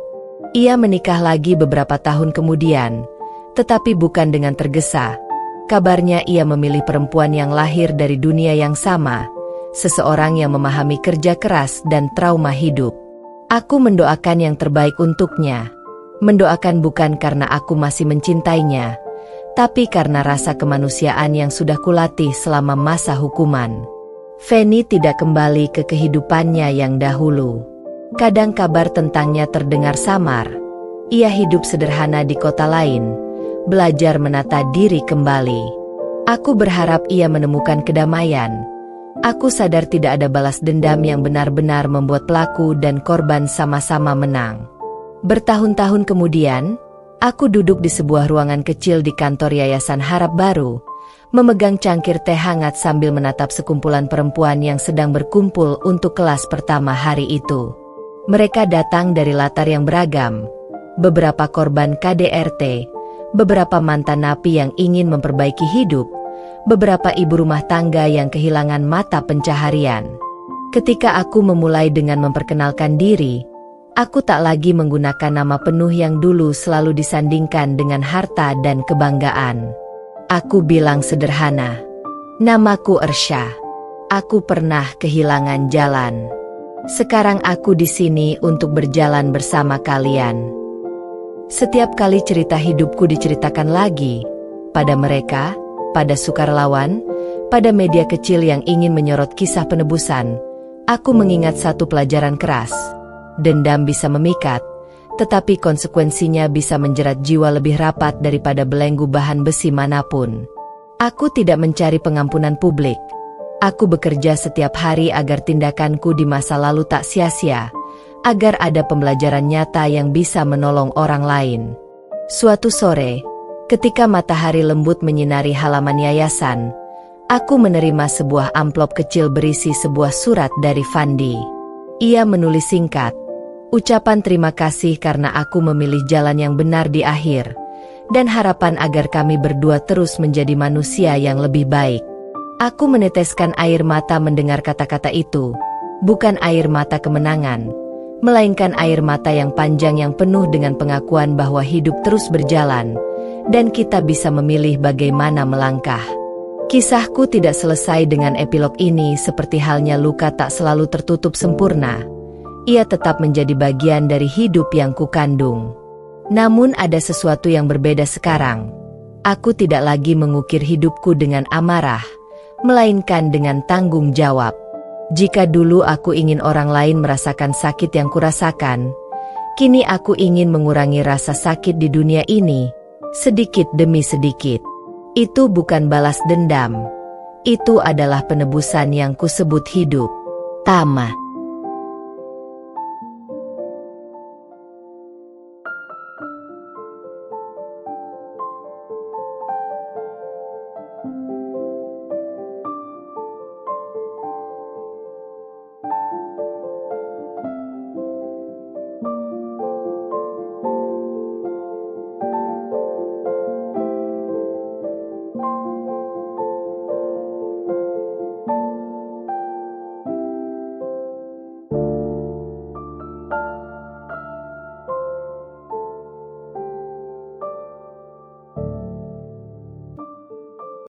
Ia menikah lagi beberapa tahun kemudian, tetapi bukan dengan tergesa. Kabarnya ia memilih perempuan yang lahir dari dunia yang sama, seseorang yang memahami kerja keras dan trauma hidup. Aku mendoakan yang terbaik untuknya. Mendoakan bukan karena aku masih mencintainya, tapi karena rasa kemanusiaan yang sudah kulatih selama masa hukuman. Feni tidak kembali ke kehidupannya yang dahulu. Kadang kabar tentangnya terdengar samar. Ia hidup sederhana di kota lain, belajar menata diri kembali. Aku berharap ia menemukan kedamaian. Aku sadar tidak ada balas dendam yang benar-benar membuat pelaku dan korban sama-sama menang. Bertahun-tahun kemudian, aku duduk di sebuah ruangan kecil di kantor Yayasan Harap Baru, memegang cangkir teh hangat sambil menatap sekumpulan perempuan yang sedang berkumpul untuk kelas pertama hari itu. Mereka datang dari latar yang beragam, beberapa korban KDRT, beberapa mantan napi yang ingin memperbaiki hidup, beberapa ibu rumah tangga yang kehilangan mata pencaharian. Ketika aku memulai dengan memperkenalkan diri, aku tak lagi menggunakan nama penuh yang dulu selalu disandingkan dengan harta dan kebanggaan. Aku bilang sederhana, namaku Ersha. Aku pernah kehilangan jalan. Sekarang aku di sini untuk berjalan bersama kalian. Setiap kali cerita hidupku diceritakan lagi, pada mereka, pada sukarelawan, pada media kecil yang ingin menyorot kisah penebusan, aku mengingat satu pelajaran keras. Dendam bisa memikat, tetapi konsekuensinya bisa menjerat jiwa lebih rapat daripada belenggu bahan besi manapun. Aku tidak mencari pengampunan publik. Aku bekerja setiap hari agar tindakanku di masa lalu tak sia-sia, agar ada pembelajaran nyata yang bisa menolong orang lain. Suatu sore, ketika matahari lembut menyinari halaman yayasan, aku menerima sebuah amplop kecil berisi sebuah surat dari Fandi. Ia menulis singkat, ucapan terima kasih karena aku memilih jalan yang benar di akhir, dan harapan agar kami berdua terus menjadi manusia yang lebih baik. Aku meneteskan air mata mendengar kata-kata itu, bukan air mata kemenangan, melainkan air mata yang panjang yang penuh dengan pengakuan bahwa hidup terus berjalan, dan kita bisa memilih bagaimana melangkah. Kisahku tidak selesai dengan epilog ini. Seperti halnya luka tak selalu tertutup sempurna, ia tetap menjadi bagian dari hidup yang kukandung. Namun ada sesuatu yang berbeda sekarang. Aku tidak lagi mengukir hidupku dengan amarah, melainkan dengan tanggung jawab. Jika dulu aku ingin orang lain merasakan sakit yang kurasakan, kini aku ingin mengurangi rasa sakit di dunia ini, sedikit demi sedikit. Itu bukan balas dendam. Itu adalah penebusan yang kusebut hidup. Tamat.